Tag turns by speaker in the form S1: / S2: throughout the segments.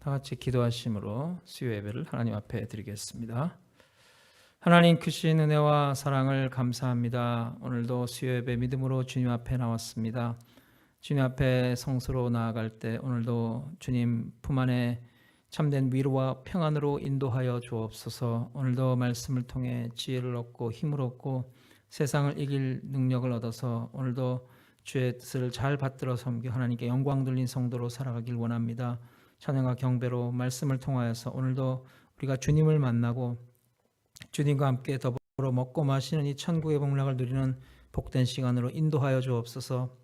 S1: 다 같이 기도하심으로 수요 예배를 하나님 앞에 드리겠습니다. 하나님 크신 은혜와 사랑을 감사합니다. 오늘도 수요 예배 믿음으로 주님 앞에 나왔습니다. 주님 앞에 성수로 나아갈 때 오늘도 주님 품 안에 참된 위로와 평안으로 인도하여 주옵소서. 오늘도 말씀을 통해 지혜를 얻고 힘을 얻고 세상을 이길 능력을 얻어서 오늘도 주의 뜻을 잘 받들어 섬겨 하나님께 영광 돌린 성도로 살아가길 원합니다. 찬양과 경배로 말씀을 통하여서 오늘도 우리가 주님을 만나고 주님과 함께 더불어 먹고 마시는 이 천국의 복락을 누리는 복된 시간으로 인도하여 주옵소서.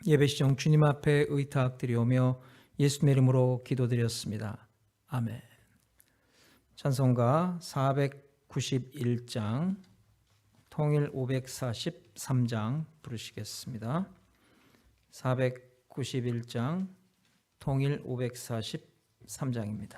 S1: 예배 시정 주님 앞에 의탁드리오며 예수님의 이름으로 기도드렸습니다. 아멘. 찬송가 491장 통일 543장 부르시겠습니다. 491장 통일 543장입니다.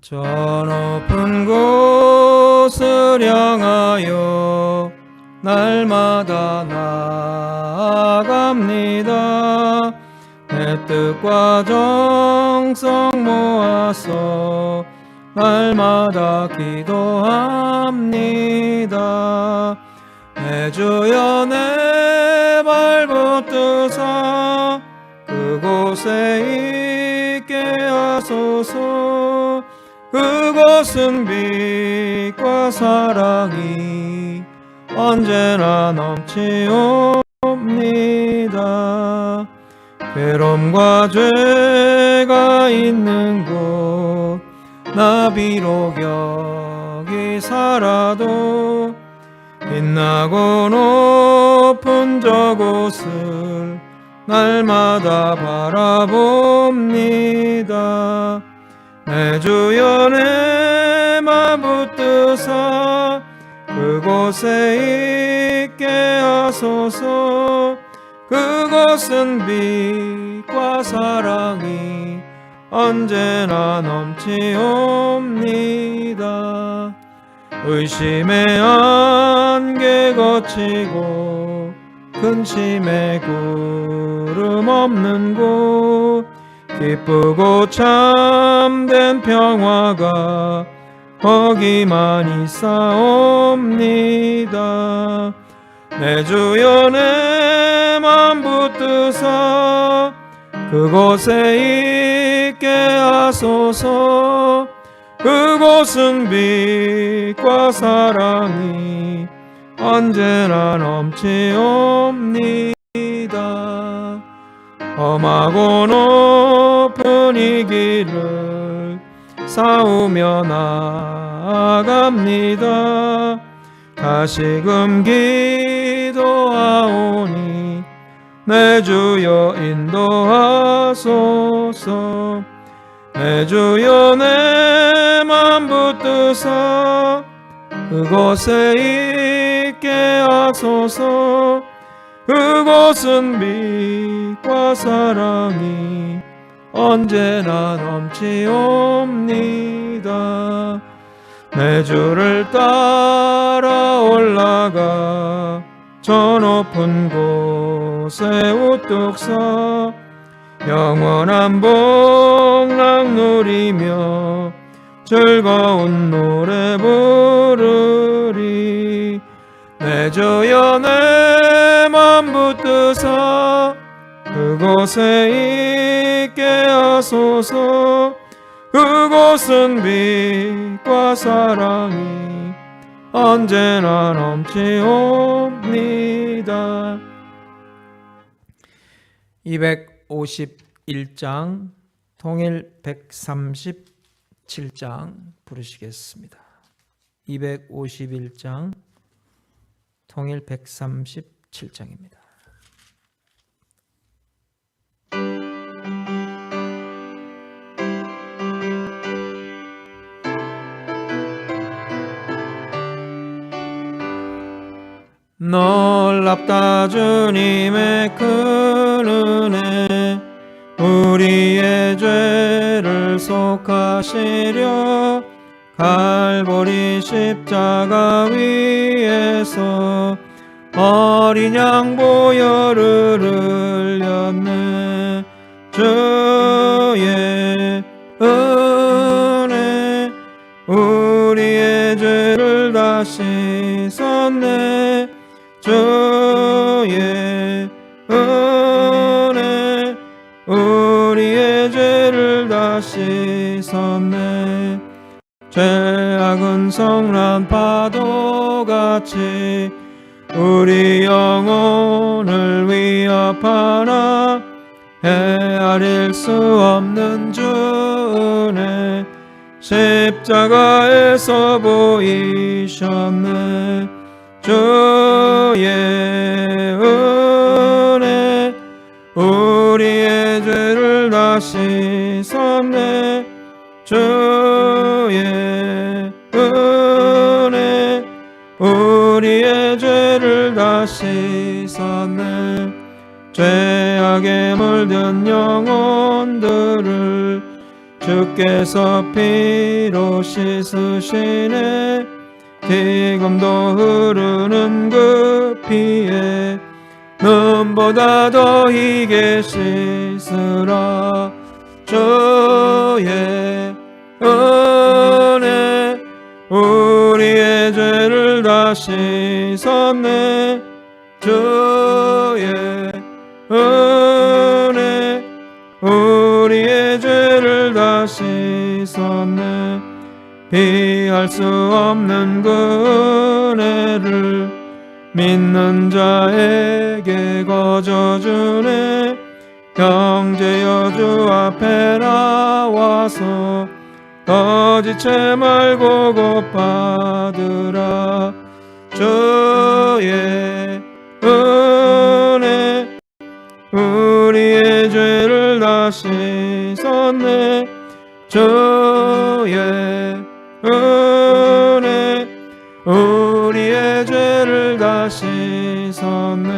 S1: 저 높은 곳을 향하여 날마다 나아갑니다. 내 뜻과 정성 모아서 날마다 기도합니다. 내 주여 내 발붙드사 그곳에 있게 하소서. 그곳은 빛과 사랑이 언제나 넘치옵니다. 괴로움과 죄가 있는 곳 나 비록 여기 살아도 빛나고 높은 저곳을 날마다 바라봅니다. 내 주여 내 맘 붙드사 그곳에 있게 하소서. 그곳은 빛과 사랑이 언제나 넘치옵니다. 의심의 안개 거치고 근심의 구름 없는 곳 기쁘고 참된 평화가 거기만 있사옵니다. 내 주여 내 맘 붙드사 그곳에 있게 하소서. 그곳은 빛과 사랑이 언제나 넘치옵니다. 험하고 높은 이 길을 싸우며 나아갑니다. 다시금 기도하오니 내 주여 인도하소서. 내 주여 내 맘 붙드사 그곳에 있게 하소서. 그곳은 빛과 사랑이 언제나 넘치옵니다. 내 주를 따라 올라가 저 높은 곳에 우뚝 서 영원한 복락 누리며 즐거운 노래 부르리. 내 주여 내 맘 붙드사 그곳에 있게 하소서. 그곳은 빛과 사랑이 언제나 넘치옵니다. 251장 통일 137장 부르시겠습니다. 251장 통일 137장입니다. 놀랍다 주님의 큰 은혜 우리의 죄를 속하시려 갈보리 십자가 위에서 어린 양 보혈을 흘렸네. 주의 은혜 우리의 죄를 다 씻었네. 주의 은혜 우리의 죄를 다 씻었네. 죄악은 성난 파도같이 우리 영혼을 위협하나 헤아릴 수 없는 주 은혜 십자가에서 보이셨네. 주의 은혜 우리의 죄를 다 씻었네. 주의 은혜 우리의 죄를 다 씻었네. 죄악에 물든 영혼들을 주께서 피로 씻으시네. 지금도 흐르는 그 피에 눈보다 더 희게 씻으라. 주의 은혜 우리의 죄를 다 씻었네. 주의 은혜 우리의 죄를 다 씻었네. 피할 수 없는 그 은혜를 믿는 자에게 거저주네. 형제여 주 앞에 나와서 거짓체 말고 곧받으라. 주의 은혜 우리의 죄를 다 씻었네. 주의 은혜 우리의 죄를 다 씻었네.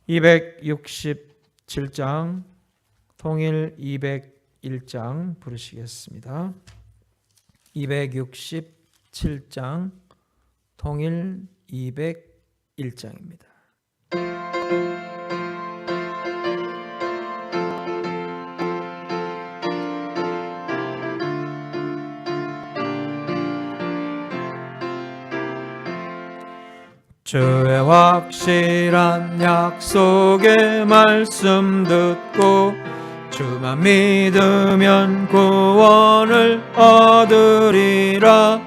S1: 267장 통일 201장 부르시겠습니다. 267장 통일 201장입니다. 주의 확실한 약속의 말씀 듣고 주만 믿으면 구원을 얻으리라.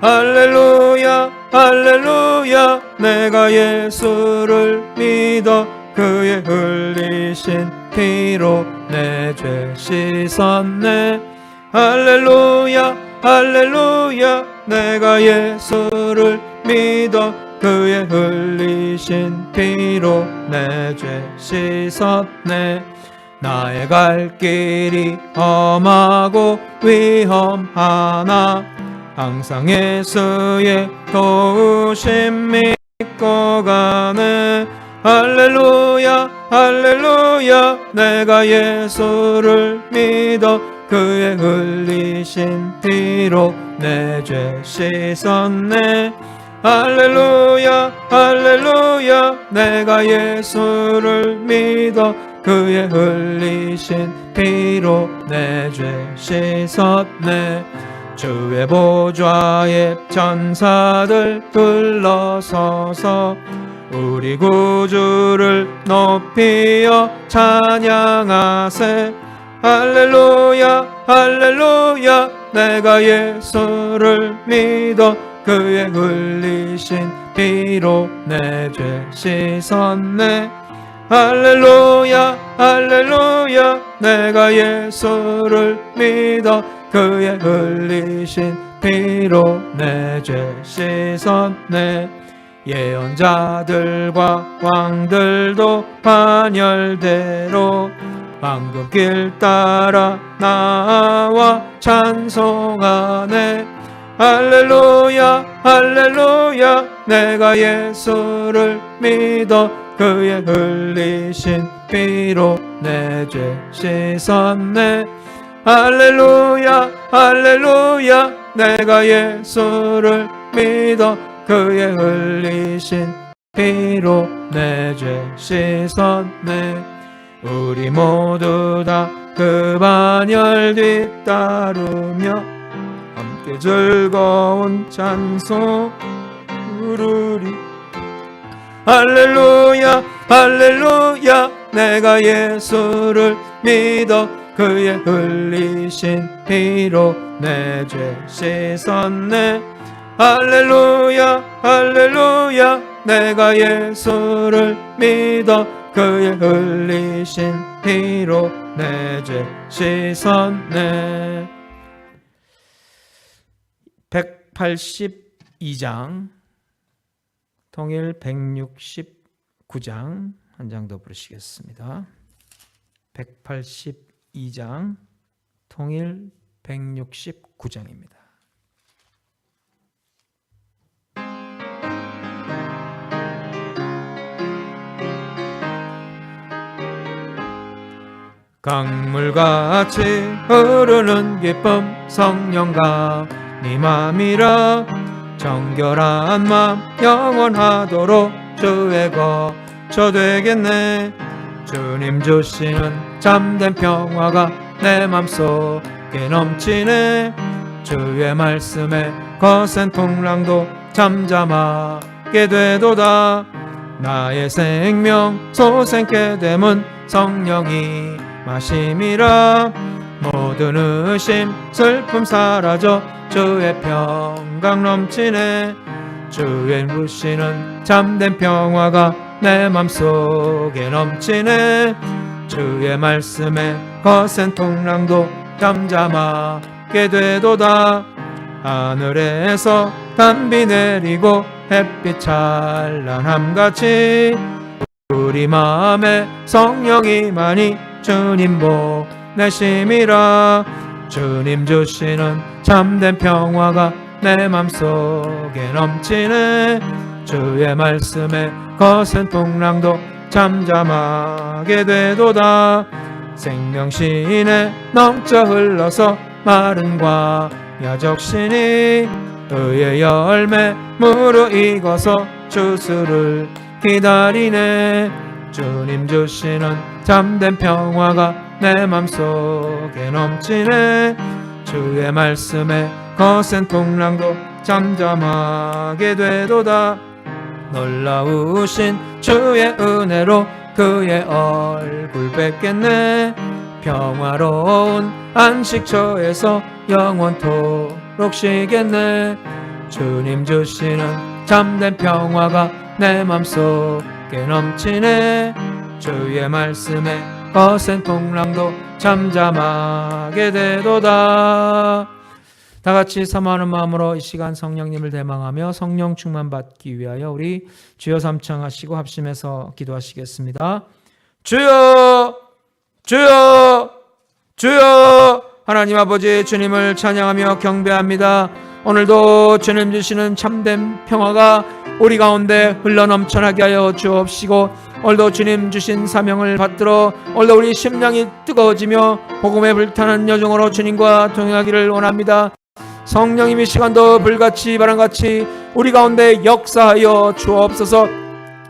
S1: 할렐루야 할렐루야 내가 예수를 믿어 그의 흘리신 피로 내 죄 씻었네. 할렐루야 할렐루야 내가 예수를 믿어 그의 흘리신 피로 내 죄 씻었네. 나의 갈 길이 험하고 위험하나 항상 예수의 도우심 믿고 가네. 할렐루야 할렐루야 내가 예수를 믿어 그의 흘리신 피로 내 죄 씻었네. 할렐루야 할렐루야 내가 예수를 믿어 그의 흘리신 피로 내 죄 씻었네. 주의 보좌에 천사들 둘러서서 우리 구주를 높이어 찬양하세. 할렐루야 할렐루야 내가 예수를 믿어 그의 흘리신 피로 내 죄 씻었네. 할렐루야 할렐루야 내가 예수를 믿어 그의 흘리신 피로 내 죄 씻었네. 예언자들과 왕들도 반열대로 황금길 따라 나와 찬송하네. 할렐루야 할렐루야 내가 예수를 믿어 그의 흘리신 피로 내 죄 씻었네. 할렐루야 할렐루야 내가 예수를 믿어 그의 흘리신 피로 내 죄 씻었네. 우리 모두 다 그 반열 뒤따르며 함께 즐거운 찬송 부르리. 할렐루야 할렐루야 내가 예수를 믿어 그의 흘리신 피로 내 죄 씻었네. 할렐루야 할렐루야 내가 예수를 믿어 그의 흘리신 피로 내 죄 씻었네. 182장 통일 169장 한 장 더 부르시겠습니다. 182장 통일 169장입니다. 강물같이 흐르는 기쁨 성령과 네 맘이라 정결한 맘 영원하도록 주의 거처 되겠네. 주님 주시는 참된 평화가 내 맘속에 넘치네. 주의 말씀에 거센 풍랑도 잠잠하게 되도다. 나의 생명 소생케 됨은 성령이 마심이라. 모든 의심 슬픔 사라져 주의 평강 넘치네. 주의 주시는 참된 평화가 내 맘속에 넘치네. 주의 말씀에 거센 풍랑도 잠잠하게 되도다. 하늘에서 단비 내리고 햇빛 찬란함같이 우리 마음에 성령이 많이 주님 보내심이라. 주님 주시는 참된 평화가 내 맘속에 넘치네. 주의 말씀에 거센 풍랑도 잠잠하게 되도다. 생명신에 넘쳐 흘러서 마른 과야 적신이 의의 열매 무르익어서 주수를 기다리네. 주님 주시는 참된 평화가 내 맘속에 넘치네. 주의 말씀에 거센 풍랑도 잠잠하게 되도다. 놀라우신 주의 은혜로 그의 얼굴 뵙겠네. 평화로운 안식처에서 영원토록 쉬겠네. 주님 주시는 참된 평화가 내 맘속에 넘치네. 주의 말씀에 거센 풍랑도 잠잠하게 되도다. 다같이 사모하는 마음으로 이 시간 성령님을 대망하며 성령 충만 받기 위하여 우리 주여 삼창하시고 합심해서 기도하시겠습니다. 주여 주여 주여. 하나님 아버지 주님을 찬양하며 경배합니다. 오늘도 주님 주시는 참된 평화가 우리 가운데 흘러넘쳐나게 하여 주옵시고, 오늘도 주님 주신 사명을 받들어 오늘도 우리 심령이 뜨거워지며 복음에 불타는 여정으로 주님과 동행하기를 원합니다. 성령님 이 시간도 불같이 바람같이 우리 가운데 역사하여 주옵소서.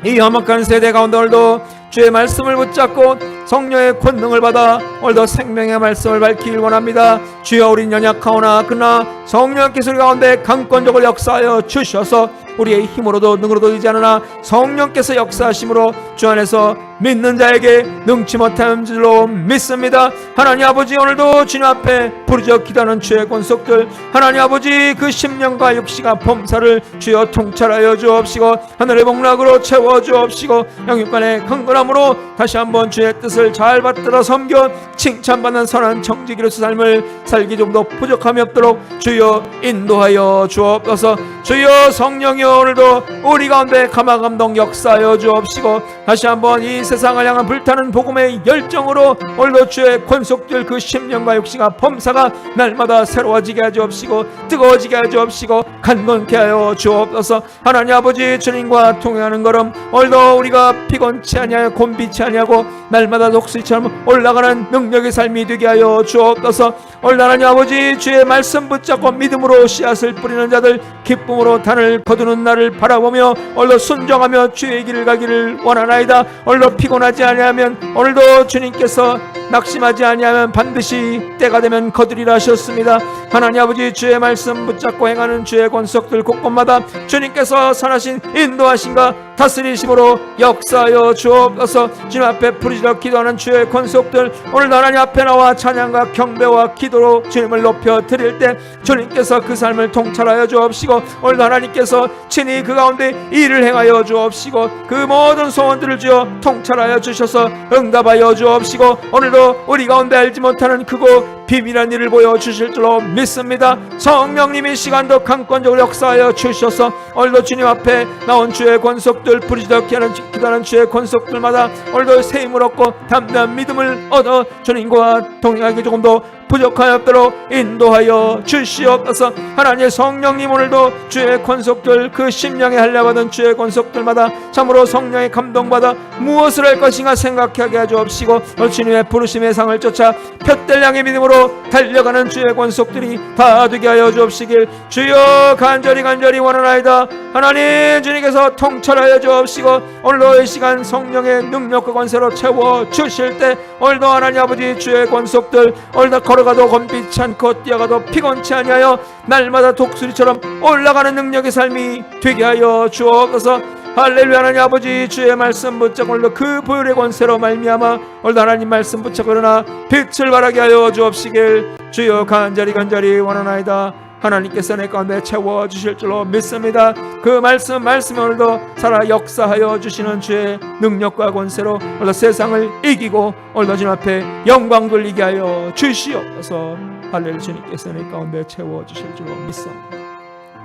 S1: 이 험악한 세대 가운데 오늘도 주의 말씀을 붙잡고 성령의 권능을 받아 오늘도 생명의 말씀을 밝히길 원합니다. 주여, 우린 연약하오나 그러나 성령께서 우리 가운데 강권적으로 역사하여 주셔서 우리의 힘으로도 능으로도 되지 않으나 성령께서 역사하심으로 주 안에서 믿는 자에게 능치 못한 줄로 믿습니다. 하나님 아버지, 오늘도 주님 앞에 부르짖어 기도하는 주의 권속들, 하나님 아버지 그 심령과 육시가 범사를 주여 통찰하여 주옵시고 하늘의 복락으로 채워 주옵시고 영육간의 강건함으로 다시 한번 주의 뜻을 잘 받들어 섬겨 칭찬받는 선한 정직이로서 삶을 살기 좀 더 부족함이 없도록 주여 인도하여 주옵소서. 주여, 성령이 오늘도 우리 가운데 감화감동 역사하여 주옵시고 다시 한번 이 세상을 향한 불타는 복음의 열정으로 오늘도 주의 권속들 그 심령과 육시가 범사가 날마다 새로워지게 하여 주옵시고 뜨거워지게 하여 주옵시고 간건케 하여 주옵소서. 하나님 아버지, 주님과 통행하는 걸음 오늘도 우리가 피곤치 아니하여 곤비치 아니하고 날마다 독수리처럼 올라가는 능력의 삶이 되게 하여 주옵소서. 오늘 하나님 아버지, 주의 말씀 붙잡고 믿음으로 씨앗을 뿌리는 자들, 기쁨으로 단을 거두는 날을 바라보며 오늘도 순종하며 주의 길을 가기를 원하나이다. 오늘도 피곤하지 아니하면, 오늘도 주님께서 낙심하지 아니하면 반드시 때가 되면 거두리라 하셨습니다. 하나님 아버지, 주의 말씀 붙잡고 행하는 주의 권속들 곳곳마다 주님께서 선하신 인도하심과 다스리심으로 역사하여 주옵소서. 주님 앞에 부르짖어 기도하는 주의 권속들, 오늘 하나님 앞에 나와 찬양과 경배와 기도로 주님을 높여 드릴 때 주님께서 그 삶을 통찰하여 주옵시고, 오늘 하나님께서 친히 그 가운데 일을 행하여 주옵시고, 그 모든 소원들을 주어 통찰하여 주셔서 응답하여 주옵시고, 오늘도 우리 가운데 알지 못하는 크고 비밀한 일을 보여주실 줄로 믿습니다. 성령님이 시간도 강권적으로 역사하여 주셔서 오늘도 주님 앞에 나온 주의 권속들, 부르짖어 기도하는 주의 권속들마다 오늘도 새 힘을 얻고 담대한 믿음을 얻어 주님과 동행하기 조금 더 부족하였도록 인도하여 주시옵소서. 하나님의 성령님, 오늘도 주의 권속들, 그 심령에 할례받은 주의 권속들마다 참으로 성령의 감동받아 무엇을 할 것인가 생각하게 하옵시고, 주님의 부르심의 상을 쫓아 푯될 양의 믿음으로 달려가는 주의 권속들이 다 되게 하여 주옵시길 주여 간절히 원하나이다. 하나님, 주님께서 통찰하여 주옵시고, 오늘도 이 시간 성령의 능력과 권세로 채워 주실 때 오늘도 하나님 아버지, 주의 권속들 오늘도 걸어가도 곤빛지 않고 뛰어가도 피곤치 아니하여 날마다 독수리처럼 올라가는 능력의 삶이 되게 하여 주옵소서. 할렐루야. 하나님 아버지, 주의 말씀 붙잡고 오늘도 그 보혈의 권세로 말미암아 오늘도 하나님 말씀 붙잡고 일어나 빛을 발하게 하여 주옵시길 주여 간절히 원하나이다. 하나님께서 내 가운데 채워주실 줄로 믿습니다. 그 말씀이 오늘도 살아 역사하여 주시는 주의 능력과 권세로 오늘도 세상을 이기고 오늘도 주님 앞에 영광 돌리게 하여 주시옵소서. 할렐루야. 주님께서 내 가운데 채워주실 줄로 믿습니다.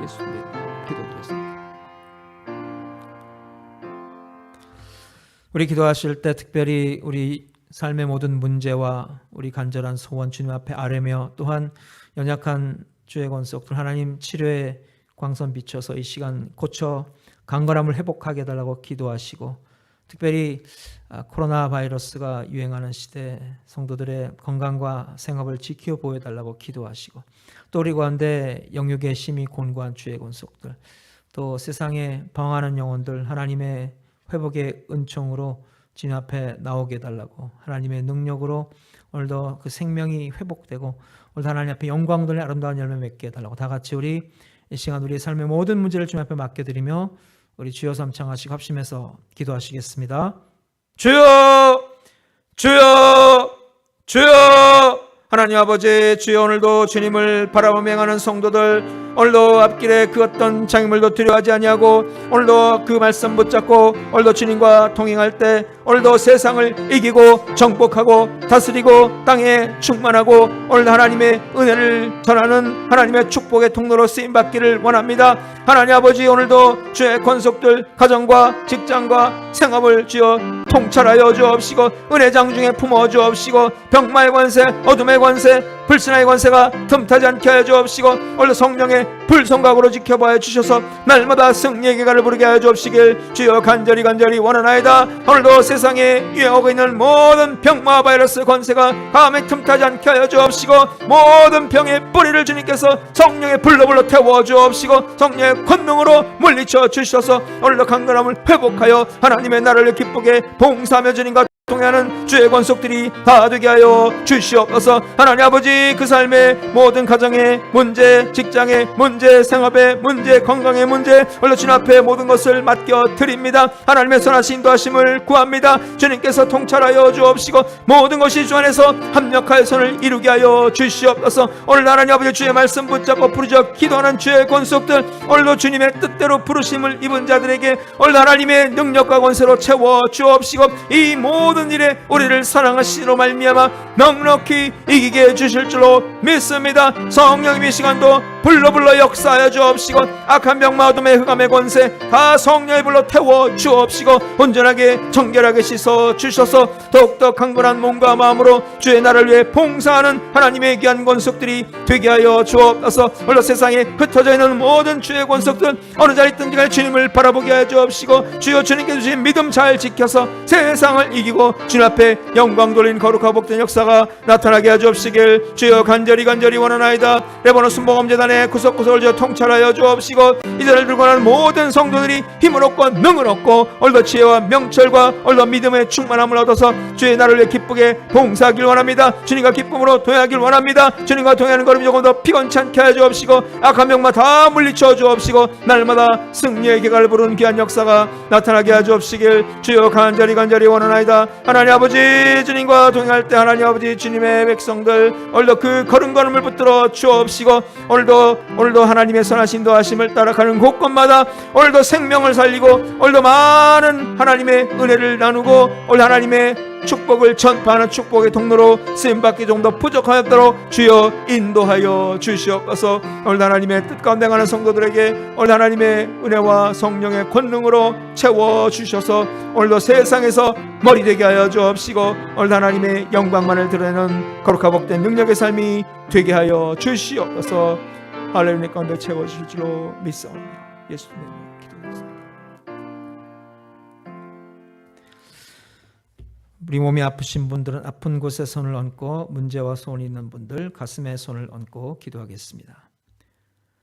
S1: 예수님 기도드렸습니다. 우리 기도하실 때 특별히 우리 삶의 모든 문제와 우리 간절한 소원 주님 앞에 아뢰며, 또한 연약한 주의 권속들 하나님 치료의 광선 비춰서 이 시간 고쳐 강건함을 회복하게 해달라고 기도하시고, 특별히 코로나 바이러스가 유행하는 시대 성도들의 건강과 생업을 지켜 보여달라고 기도하시고, 또 우리 가운데 영육의 심히 곤고한 주의 권속들, 또 세상에 방황하는 영혼들 하나님의 회복의 은총으로 주님 앞에 나오게 해달라고, 하나님의 능력으로 오늘도 그 생명이 회복되고 오늘 하나님 앞에 영광 돌려 아름다운 열매 맺게 해달라고, 다 같이 우리 이 시간 우리의 삶의 모든 문제를 주님 앞에 맡겨드리며 우리 주여 삼창하시고 합심해서 기도하시겠습니다. 주여 주여 주여. 하나님 아버지, 주여 오늘도 주님을 바라보며 행하는 성도들, 오늘도 앞길에 그 어떤 장애물도 두려워하지 아니하고 오늘도 그 말씀 붙잡고 오늘도 주님과 동행할 때 오늘도 세상을 이기고 정복하고 다스리고 땅에 충만하고 오늘 하나님의 은혜를 전하는 하나님의 축복의 통로로 쓰임받기를 원합니다. 하나님 아버지, 오늘도 주의 권속들 가정과 직장과 생업을 주여 통찰하여 주옵시고, 은혜장 중에 품어 주옵시고, 병마의 권세, 어둠의 권세, 불신의 권세가 틈타지 않게 하여 주옵시고, 오늘 성령의 불성각으로 지켜봐 주셔서 날마다 승리의 계가를 부르게 하여 주옵시길 주여 간절히 원하나이다. 오늘도 세상에 유행하고 있는 모든 병마 바이러스 권세가 감히 틈타지 않게 하여 주옵시고, 모든 병의 뿌리를 주님께서 성령의 불로 태워 주옵시고, 성령의 권능으로 물리쳐 주셔서 오늘도 강건함을 회복하여 하나님의 나라를 기쁘게 봉사하며 주님과 동행하는 주의 권속들이 다 되게 하여 주시옵소서. 하나님 아버지, 그 삶의 모든 가정의 문제, 직장의 문제, 생업의 문제, 건강의 문제 오늘 주님 앞에 모든 것을 맡겨 드립니다. 하나님의 선하신 인도하심을 구합니다. 주님께서 통찰하여 주옵시고 모든 것이 주 안에서 합력하여 선을 이루게 하여 주시옵소서. 오늘 하나님 아버지, 주의 말씀 붙잡고 부르짖어 기도하는 주의 권속들, 오늘도 주님의 뜻대로 부르심을 입은 자들에게 오늘 하나님의 능력과 권세로 채워 주옵시고, 이 모든 일에 우리를 사랑하시로 말미암아 넉넉히 이기게 해주실 줄로 믿습니다. 성령님이 시간도 불러 역사하여 주옵시고 악한 병마 어둠의 흑암의 권세 다 성령의 불로 태워 주옵시고 온전하게 정결하게 씻어 주셔서 더욱더 강건한 몸과 마음으로 주의 나라를 위해 봉사하는 하나님의 귀한 권속들이 되게 하여 주옵소서. 오늘 세상에 흩어져 있는 모든 주의 권속들 어느 자리 있든지 간에 주님을 바라보게 하여 주옵시고 주여 주님께 주신 믿음 잘 지켜서 세상을 이기고 주님 앞에 영광 돌린 거룩하고 복된 역사가 나타나게 하여 주옵시길 주여 간절히 원하나이다. 레바논 순복음재단의 구석구석을 주여 통찰하여 주옵시고 이 자리를 들고 가는 모든 성도들이 힘을 얻고 능을 얻고 오늘도 지혜와 명철과 오늘도 믿음의 충만함을 얻어서 주의 나라를 위해 기쁘게 봉사하길 원합니다. 주님과 기쁨으로 동행하길 원합니다. 주님과 동행하는 걸음이 조금 더 피곤치 않게 하여 주옵시고 악한 병마 다 물리쳐 주옵시고 날마다 승리의 개가를 부르는 귀한 역사가 나타나게 하여 주옵시길 주여 간절히 원하나이다. 하나님 아버지 주님과 동행할 때 하나님 아버지 주님의 백성들 오늘도 그 걸음걸음을 붙들어 주옵시고 오늘도 하나님의 선하신 인도하심을 따라가는 곳곳마다 오늘도 생명을 살리고 오늘도 많은 하나님의 은혜를 나누고 오늘 하나님의 축복을 전파하는 축복의 통로로 쓰임받기 좀 더 부족하였도록 주여 인도하여 주시옵소서. 오늘 하나님의 뜻 가운데 가는 성도들에게 오늘 하나님의 은혜와 성령의 권능으로 채워주셔서 오늘도 세상에서 머리 되게 하여 주옵시고 오늘 하나님의 영광만을 드러내는 거룩하고 복된 능력의 삶이 되게 하여 주시옵소서. 할렐루야 가운데 채워주실 줄로 믿사옵니다. 예수님 기도드립니다. 우리 몸이 아프신 분들은 아픈 곳에 손을 얹고 문제와 소원이 있는 분들 가슴에 손을 얹고 기도하겠습니다.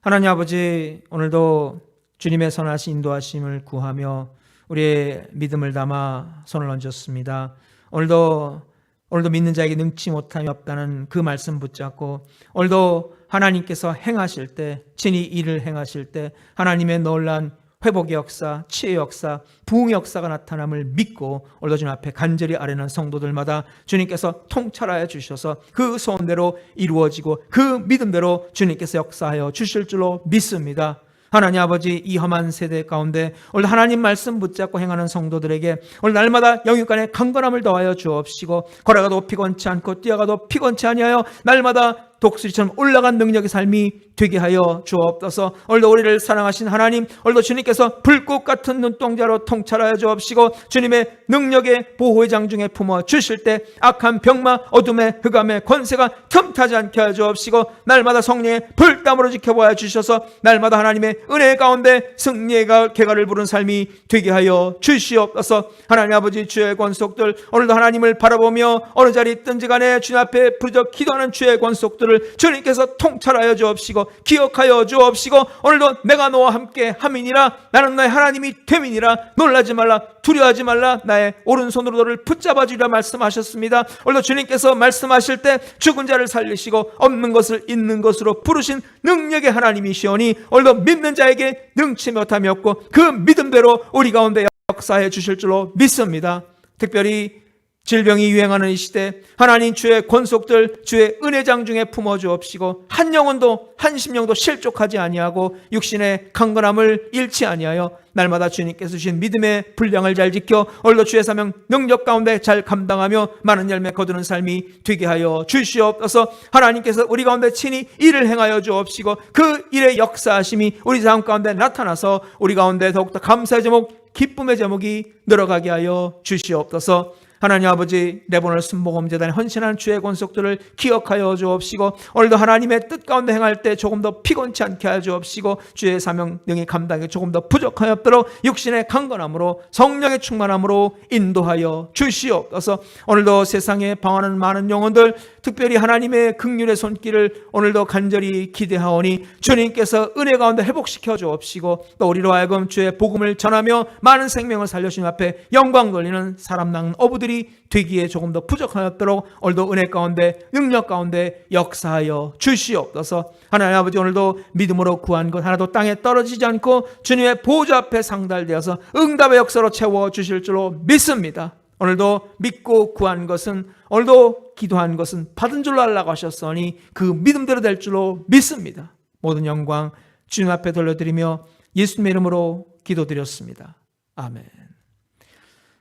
S1: 하나님 아버지 오늘도 주님의 선하신 인도하심을 구하며 우리의 믿음을 담아 손을 얹었습니다. 오늘도 믿는 자에게 능치 못함이 없다는 그 말씀 붙잡고 오늘도 하나님께서 행하실 때 친히 일을 행하실 때 하나님의 놀라운 회복의 역사, 치유의 역사, 부흥의 역사가 나타남을 믿고 오늘도 주님 앞에 간절히 아뢰는 성도들마다 주님께서 통찰하여 주셔서 그 소원대로 이루어지고 그 믿음대로 주님께서 역사하여 주실 줄로 믿습니다. 하나님 아버지 이 험한 세대 가운데 오늘 하나님 말씀 붙잡고 행하는 성도들에게 오늘 날마다 영육간의 강건함을 더하여 주옵시고 걸어가도 피곤치 않고 뛰어가도 피곤치 아니하여 날마다 독수리처럼 올라간 능력의 삶이 되게 하여 주옵소서. 오늘도 우리를 사랑하신 하나님 오늘도 주님께서 불꽃 같은 눈동자로 통찰하여 주옵시고 주님의 능력의 보호의 장중에 품어 주실 때 악한 병마 어둠의 흑암의 권세가 틈타지 않게 하여 주옵시고 날마다 성령의 불땀으로 지켜보아 주셔서 날마다 하나님의 은혜 가운데 승리의 개가를 부른 삶이 되게 하여 주시옵소서. 하나님 아버지 주의 권속들 오늘도 하나님을 바라보며 어느 자리에 있든지 간에 주님 앞에 부르짖어 기도하는 주의 권속들 주님께서 통찰하여 주옵시고 기억하여 주옵시고 오늘도 내가 너와 함께 함이니라 나는 너의 하나님이 됨이니라 놀라지 말라 두려워하지 말라 나의 오른손으로 너를 붙잡아 주리라 말씀하셨습니다. 오늘도 주님께서 말씀하실 때 죽은 자를 살리시고 없는 것을 있는 것으로 부르신 능력의 하나님이시오니 오늘도 믿는 자에게 능치 못함이 없고 그 믿음대로 우리 가운데 역사해 주실 줄로 믿습니다. 특별히 질병이 유행하는 이 시대 하나님 주의 권속들 주의 은혜장 중에 품어주옵시고 한 영혼도 한 심령도 실족하지 아니하고 육신의 강건함을 잃지 아니하여 날마다 주님께서 주신 믿음의 분량을 잘 지켜 오늘도 주의 사명 능력 가운데 잘 감당하며 많은 열매 거두는 삶이 되게 하여 주시옵소서. 하나님께서 우리 가운데 친히 일을 행하여 주옵시고 그 일의 역사하심이 우리 삶 가운데 나타나서 우리 가운데 더욱더 감사의 제목 기쁨의 제목이 늘어가게 하여 주시옵소서. 하나님 아버지 레바논 순복음재단에 헌신하는 주의 권속들을 기억하여 주옵시고 오늘도 하나님의 뜻 가운데 행할 때 조금 더 피곤치 않게 하여 주옵시고 주의 사명 능히 감당이 조금 더 부족하였도록 육신의 강건함으로 성령의 충만함으로 인도하여 주시옵소서. 오늘도 세상에 방황하는 많은 영혼들 특별히 하나님의 긍휼의 손길을 오늘도 간절히 기대하오니 주님께서 은혜 가운데 회복시켜 주옵시고 또 우리로 하여금 주의 복음을 전하며 많은 생명을 살려주신 앞에 영광 돌리는 사람 낳은 어부들이 되기에 조금 더 부족하였도록 오늘도 은혜 가운데 능력 가운데 역사하여 주시옵소서. 하나님 아버지 오늘도 믿음으로 구한 것 하나도 땅에 떨어지지 않고 주님의 보좌 앞에 상달되어서 응답의 역사로 채워주실 줄로 믿습니다. 오늘도 믿고 구한 것은 오늘도 기도한 것은 받은 줄로 알라고 하셨으니 그 믿음대로 될 줄로 믿습니다. 모든 영광 주님 앞에 돌려드리며 예수님의 이름으로 기도드렸습니다. 아멘.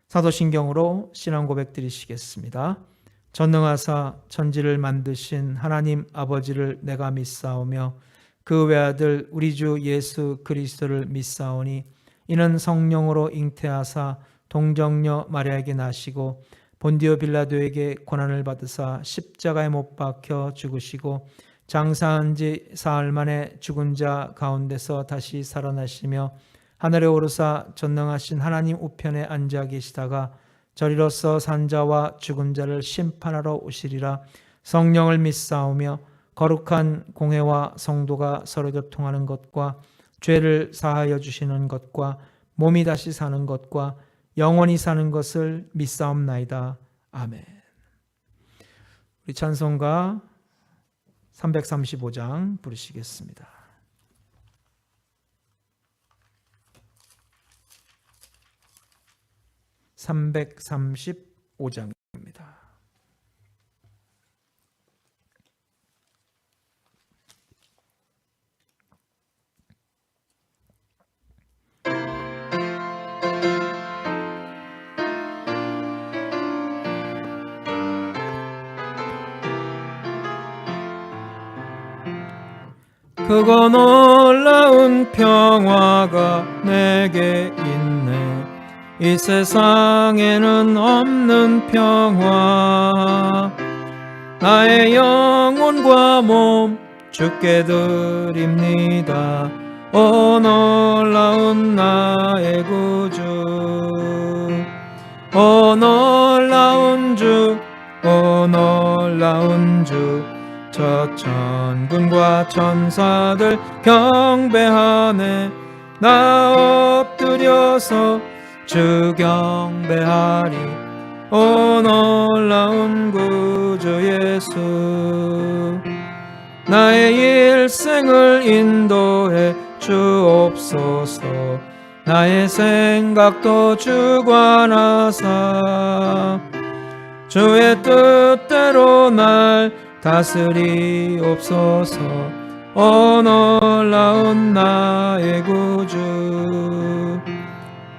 S1: 사도신경으로 신앙 고백 드리시겠습니다. 전능하사 천지를 만드신 하나님 아버지를 내가 믿사오며 그 외아들 우리 주 예수 그리스도를 믿사오니 이는 성령으로 잉태하사 동정녀 마리아에게 나시고 본디오 빌라도에게 고난을 받으사 십자가에 못 박혀 죽으시고 장사한 지 사흘 만에 죽은 자 가운데서 다시 살아나시며 하늘에 오르사 전능하신 하나님 우편에 앉아 계시다가 저리로서 산자와 죽은 자를 심판하러 오시리라. 성령을 믿사오며 거룩한 공회와 성도가 서로 교통하는 것과 죄를 사하여 주시는 것과 몸이 다시 사는 것과 영원히 사는 것을 믿사옵나이다. 아멘. 우리 찬송가 335장 부르시겠습니다. 335장입니다. 크고 놀라운 평화가 내게 있네. 이 세상에는 없는 평화. 나의 영혼과 몸 주께 드립니다. 오 놀라운 나의 구주. 오 놀라운 주. 오 놀라운 주. 저 천군과 천사들 경배하네. 나 엎드려서 주 경배하리. 오 놀라운 구주 예수. 나의 일생을 인도해 주옵소서. 나의 생각도 주관하사 주의 뜻대로 날 다스리옵소서. 오 놀라운 나의 구주.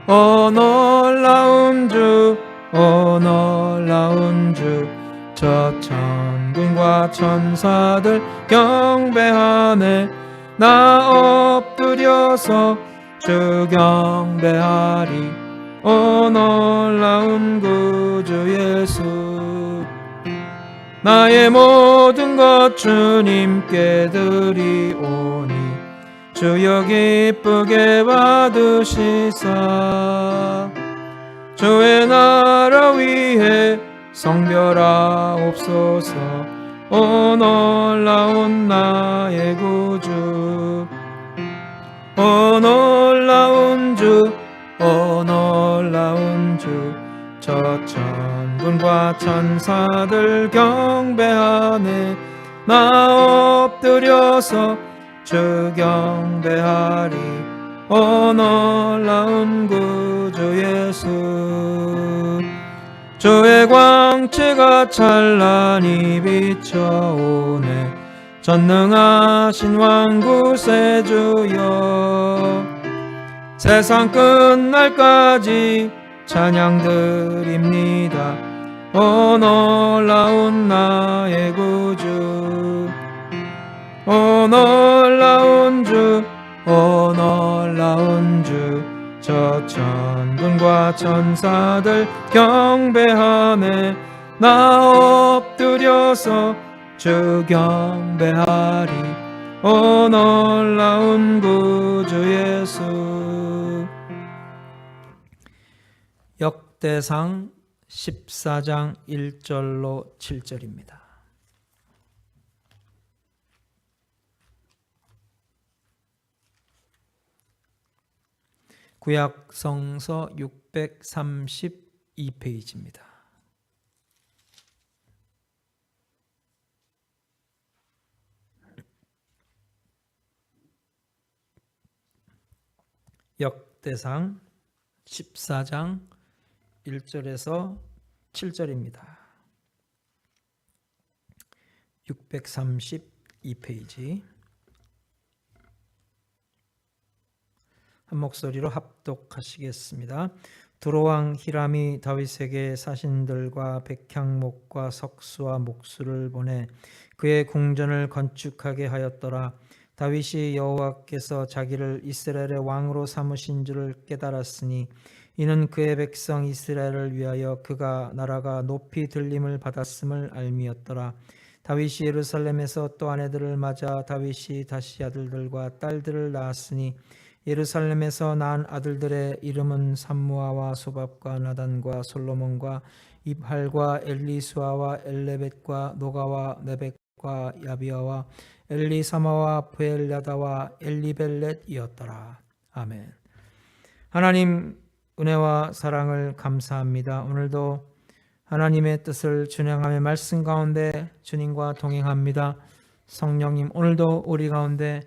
S1: 오 놀라운 주. 오 놀라운 주. 저 천군과 천사들 경배하네. 나 엎드려서 주 경배하리. 오 놀라운 구주 예수. 나의 모든 것 주님께 드리오니 주여 기쁘게 받으시사 주의 나라 위에 성별하옵소서. 오 놀라운 나의 구주. 오 놀라운 주. 오 놀라운 주. 저 천군과 천사들 경배하네. 나 엎드려서 주 경배하리. 오 놀라운 구주 예수. 주의 광채가 찬란히 비춰오네. 전능하신 왕구세 주여. 세상 끝날까지 찬양 드립니다. 오 놀라운 나의 구주. 오 놀라운 주. 오 놀라운 주. 저 천군과 천사들 경배하네. 나 엎드려서 주 경배하리. 오 놀라운 구주 예수. 역대상 14장 1절로 7절입니다. 구약성서 632페이지입니다. 역대상 14장 1절에서 7절입니다. 632페이지. 한 목소리로 합독하시겠습니다. 두로왕 히람이 다윗에게 사신들과 백향목과 석수와 목수를 보내 그의 궁전을 건축하게 하였더라. 다윗이 여호와께서 자기를 이스라엘의 왕으로 삼으신 줄을 깨달았으니 이는 그의 백성 이스라엘을 위하여 그가 나라가 높이 들림을 받았음을 알미였더라. 다윗이 예루살렘에서 또 아내들을 맞아 다윗이 다시 아들들과 딸들을 낳았으니 예루살렘에서 낳은 아들들의 이름은 삼무아와 소밥과 나단과 솔로몬과 입할과 엘리수아와 엘레벳과 노가와 네벡과 야비아와 엘리사마와 부엘야다와 엘리벨렛이었더라. 아멘. 하나님 은혜와 사랑을 감사합니다. 오늘도 하나님의 뜻을 준행하며 말씀 가운데 주님과 동행합니다. 성령님 오늘도 우리 가운데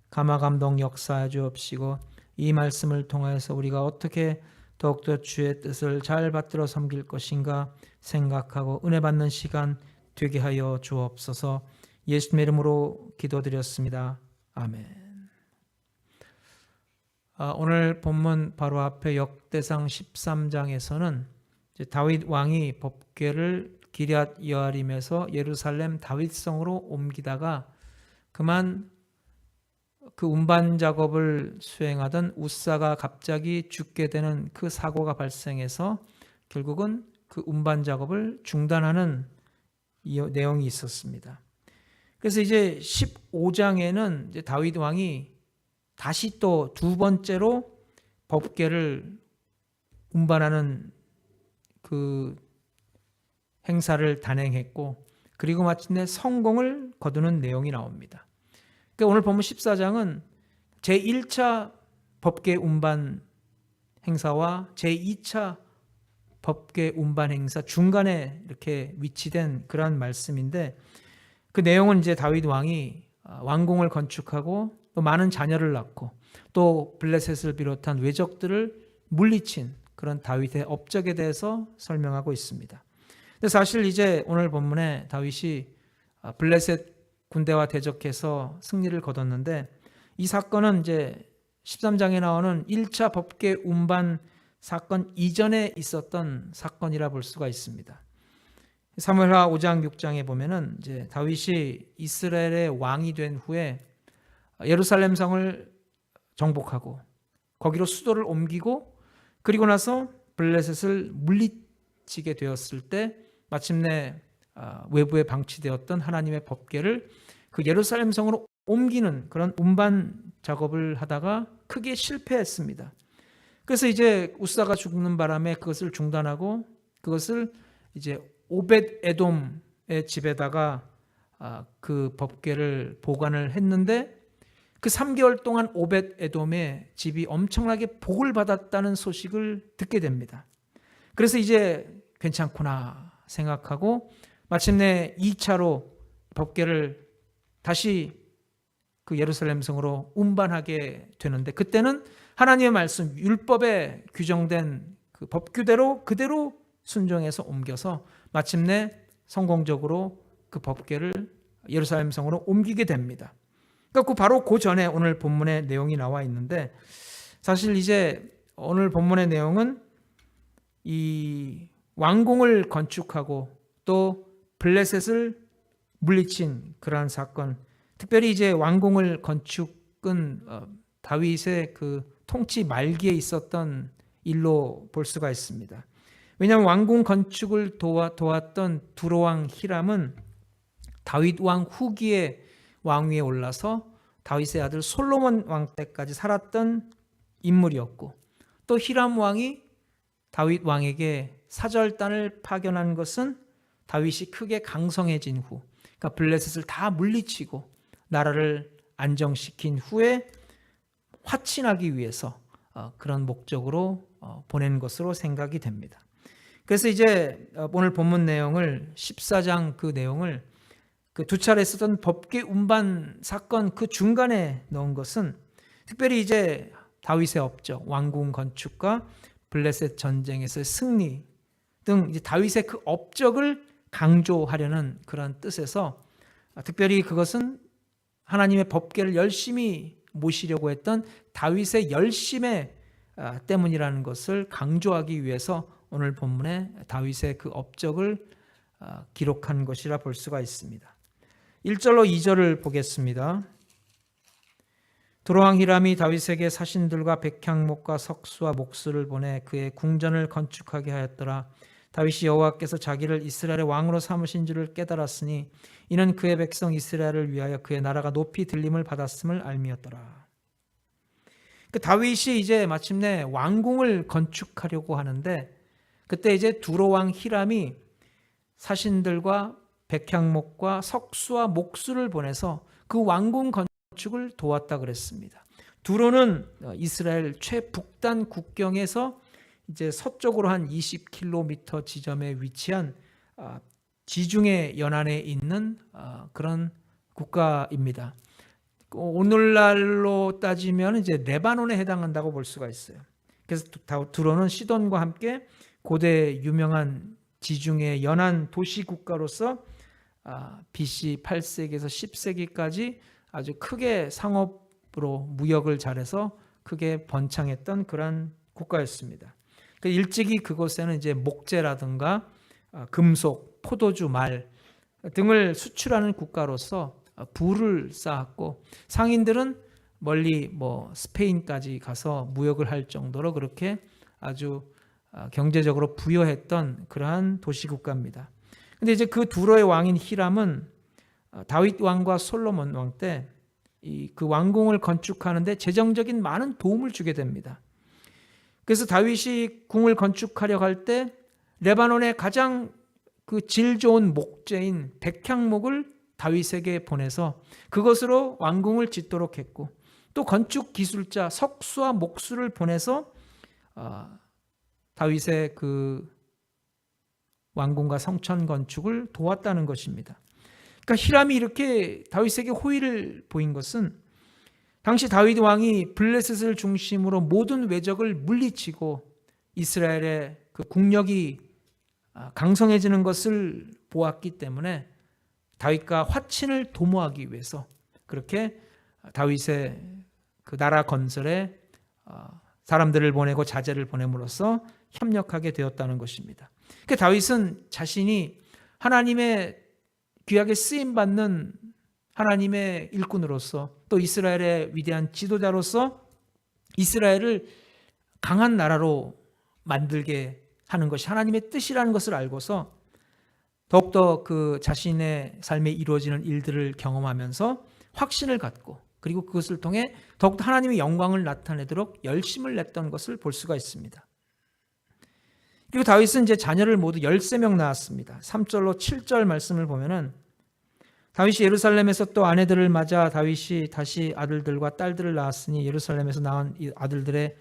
S1: 감화감동 역사해 주옵시고 이 말씀을 통해서 우리가 어떻게 더욱더 주의 뜻을 잘 받들어 섬길 것인가 생각하고 은혜 받는 시간 되게 하여 주옵소서. 예수님의 이름으로 기도드렸습니다. 아멘. 오늘 본문 바로 앞에 역대상 13장에서는 다윗 왕이 법궤를 기럇 여아림에서 예루살렘 다윗성으로 옮기다가 그만 그 운반 작업을 수행하던 우사가 갑자기 죽게 되는 그 사고가 발생해서 결국은 그 운반 작업을 중단하는 내용이 있었습니다. 그래서 이제 15장에는 이제 다윗 왕이 다시 또 두 번째로 법궤를 운반하는 그 행사를 단행했고 그리고 마침내 성공을 거두는 내용이 나옵니다. 그러니까 오늘 본문 14장은 제1차 법궤 운반 행사와 제2차 법궤 운반 행사 중간에 이렇게 위치된 그런 말씀인데 그 내용은 이제 다윗 왕이 왕궁을 건축하고 또 많은 자녀를 낳고 또 블레셋을 비롯한 외적들을 물리친 그런 다윗의 업적에 대해서 설명하고 있습니다. 근데 사실 이제 오늘 본문에 다윗이 블레셋 군대와 대적해서 승리를 거뒀는데 이 사건은 이제 13장에 나오는 1차 법궤 운반 사건 이전에 있었던 사건이라 볼 수가 있습니다. 사무엘하 5장 6장에 보면은 이제 다윗이 이스라엘의 왕이 된 후에 예루살렘 성을 정복하고 거기로 수도를 옮기고 그리고 나서 블레셋을 물리치게 되었을 때 마침내 외부에 방치되었던 하나님의 법궤를 그 예루살렘 성으로 옮기는 그런 운반 작업을 하다가 크게 실패했습니다. 그래서 이제 우사가 죽는 바람에 그것을 중단하고 그것을 이제 오벳 에돔의 집에다가 그 법궤를 보관을 했는데 그 3개월 동안 오벳 에돔의 집이 엄청나게 복을 받았다는 소식을 듣게 됩니다. 그래서 이제 괜찮구나 생각하고 마침내 2차로 법궤를 다시 그 예루살렘 성으로 운반하게 되는데 그때는 하나님의 말씀 율법에 규정된 그 법규대로 그대로 순종해서 옮겨서 마침내 성공적으로 그 법궤를 예루살렘 성으로 옮기게 됩니다. 그러니까 바로 그 전에 오늘 본문의 내용이 나와 있는데 사실 이제 오늘 본문의 내용은 이 왕궁을 건축하고 또 블레셋을 물리친 그러한 사건, 특별히 이제 왕궁을 건축은 다윗의 그 통치 말기에 있었던 일로 볼 수가 있습니다. 왜냐하면 왕궁 건축을 도왔던 두로왕 히람은 다윗 왕 후기에 왕위에 올라서 다윗의 아들 솔로몬 왕 때까지 살았던 인물이었고 또 히람 왕이 다윗 왕에게 사절단을 파견한 것은 다윗이 크게 강성해진 후 그러니까 블레셋을 다 물리치고 나라를 안정시킨 후에 화친하기 위해서 그런 목적으로 보낸 것으로 생각이 됩니다. 그래서 이제 오늘 본문 내용을 14장 그 내용을 그 두 차례 쓰던 법궤 운반 사건 그 중간에 넣은 것은 특별히 이제 다윗의 업적, 왕궁 건축과 블레셋 전쟁에서의 승리 등 이제 다윗의 그 업적을 강조하려는 그런 뜻에서 특별히 그것은 하나님의 법궤를 열심히 모시려고 했던 다윗의 열심의 때문이라는 것을 강조하기 위해서 오늘 본문에 다윗의 그 업적을 기록한 것이라 볼 수가 있습니다. 1절로 2절을 보겠습니다. 두로왕 히람이 다윗에게 사신들과 백향목과 석수와 목수를 보내 그의 궁전을 건축하게 하였더라. 다윗이 여호와께서 자기를 이스라엘의 왕으로 삼으신 줄을 깨달았으니 이는 그의 백성 이스라엘을 위하여 그의 나라가 높이 들림을 받았음을 알미였더라. 그 다윗이 이제 마침내 왕궁을 건축하려고 하는데, 그때 이제 두로왕 히람이 사신들과 백향목과 석수와 목수를 보내서 그 왕궁 건축을 도왔다 그랬습니다. 두로는 이스라엘 최북단 국경에서 이제 서쪽으로 한 20km 지점에 위치한 지중해 연안에 있는 그런 국가입니다. 오늘날로 따지면 이제 레바논에 해당한다고 볼 수가 있어요. 그래서 두로는 시돈과 함께 고대 유명한 지중해 연안 도시 국가로서 BC 8세기에서 10세기까지 아주 크게 상업으로 무역을 잘해서 크게 번창했던 그런 국가였습니다. 일찍이 그곳에는 이제 목재라든가 금속, 포도주, 말 등을 수출하는 국가로서 부를 쌓았고, 상인들은 멀리 스페인까지 가서 무역을 할 정도로 그렇게 아주 경제적으로 부여했던 그러한 도시 국가입니다. 근데 이제 그 두로의 왕인 히람은 다윗 왕과 솔로몬 왕 때 그 왕궁을 건축하는데 재정적인 많은 도움을 주게 됩니다. 그래서 다윗이 궁을 건축하려고 할 때 레바논의 가장 그 질 좋은 목재인 백향목을 다윗에게 보내서 그것으로 왕궁을 짓도록 했고, 또 건축 기술자 석수와 목수를 보내서 다윗의 그 왕궁과 성천 건축을 도왔다는 것입니다. 그러니까 히람이 이렇게 다윗에게 호의를 보인 것은 당시 다윗 왕이 블레셋을 중심으로 모든 외적을 물리치고 이스라엘의 그 국력이 강성해지는 것을 보았기 때문에 다윗과 화친을 도모하기 위해서 그렇게 다윗의 그 나라 건설에 사람들을 보내고 자제를 보냄으로써 협력하게 되었다는 것입니다. 그러니까 다윗은 자신이 하나님의 귀하게 쓰임받는 하나님의 일꾼으로서 또 이스라엘의 위대한 지도자로서 이스라엘을 강한 나라로 만들게 하는 것이 하나님의 뜻이라는 것을 알고서 더욱더 그 자신의 삶에 이루어지는 일들을 경험하면서 확신을 갖고, 그리고 그것을 통해 더욱더 하나님의 영광을 나타내도록 열심을 냈던 것을 볼 수가 있습니다. 그리고 다윗은 이제 자녀를 모두 13명 낳았습니다. 3절로 7절 말씀을 보면은 다윗이 예루살렘에서 또 아내들을 맞아 다윗이 다시 아들들과 딸들을 낳았으니 예루살렘에서 낳은 이 아들들의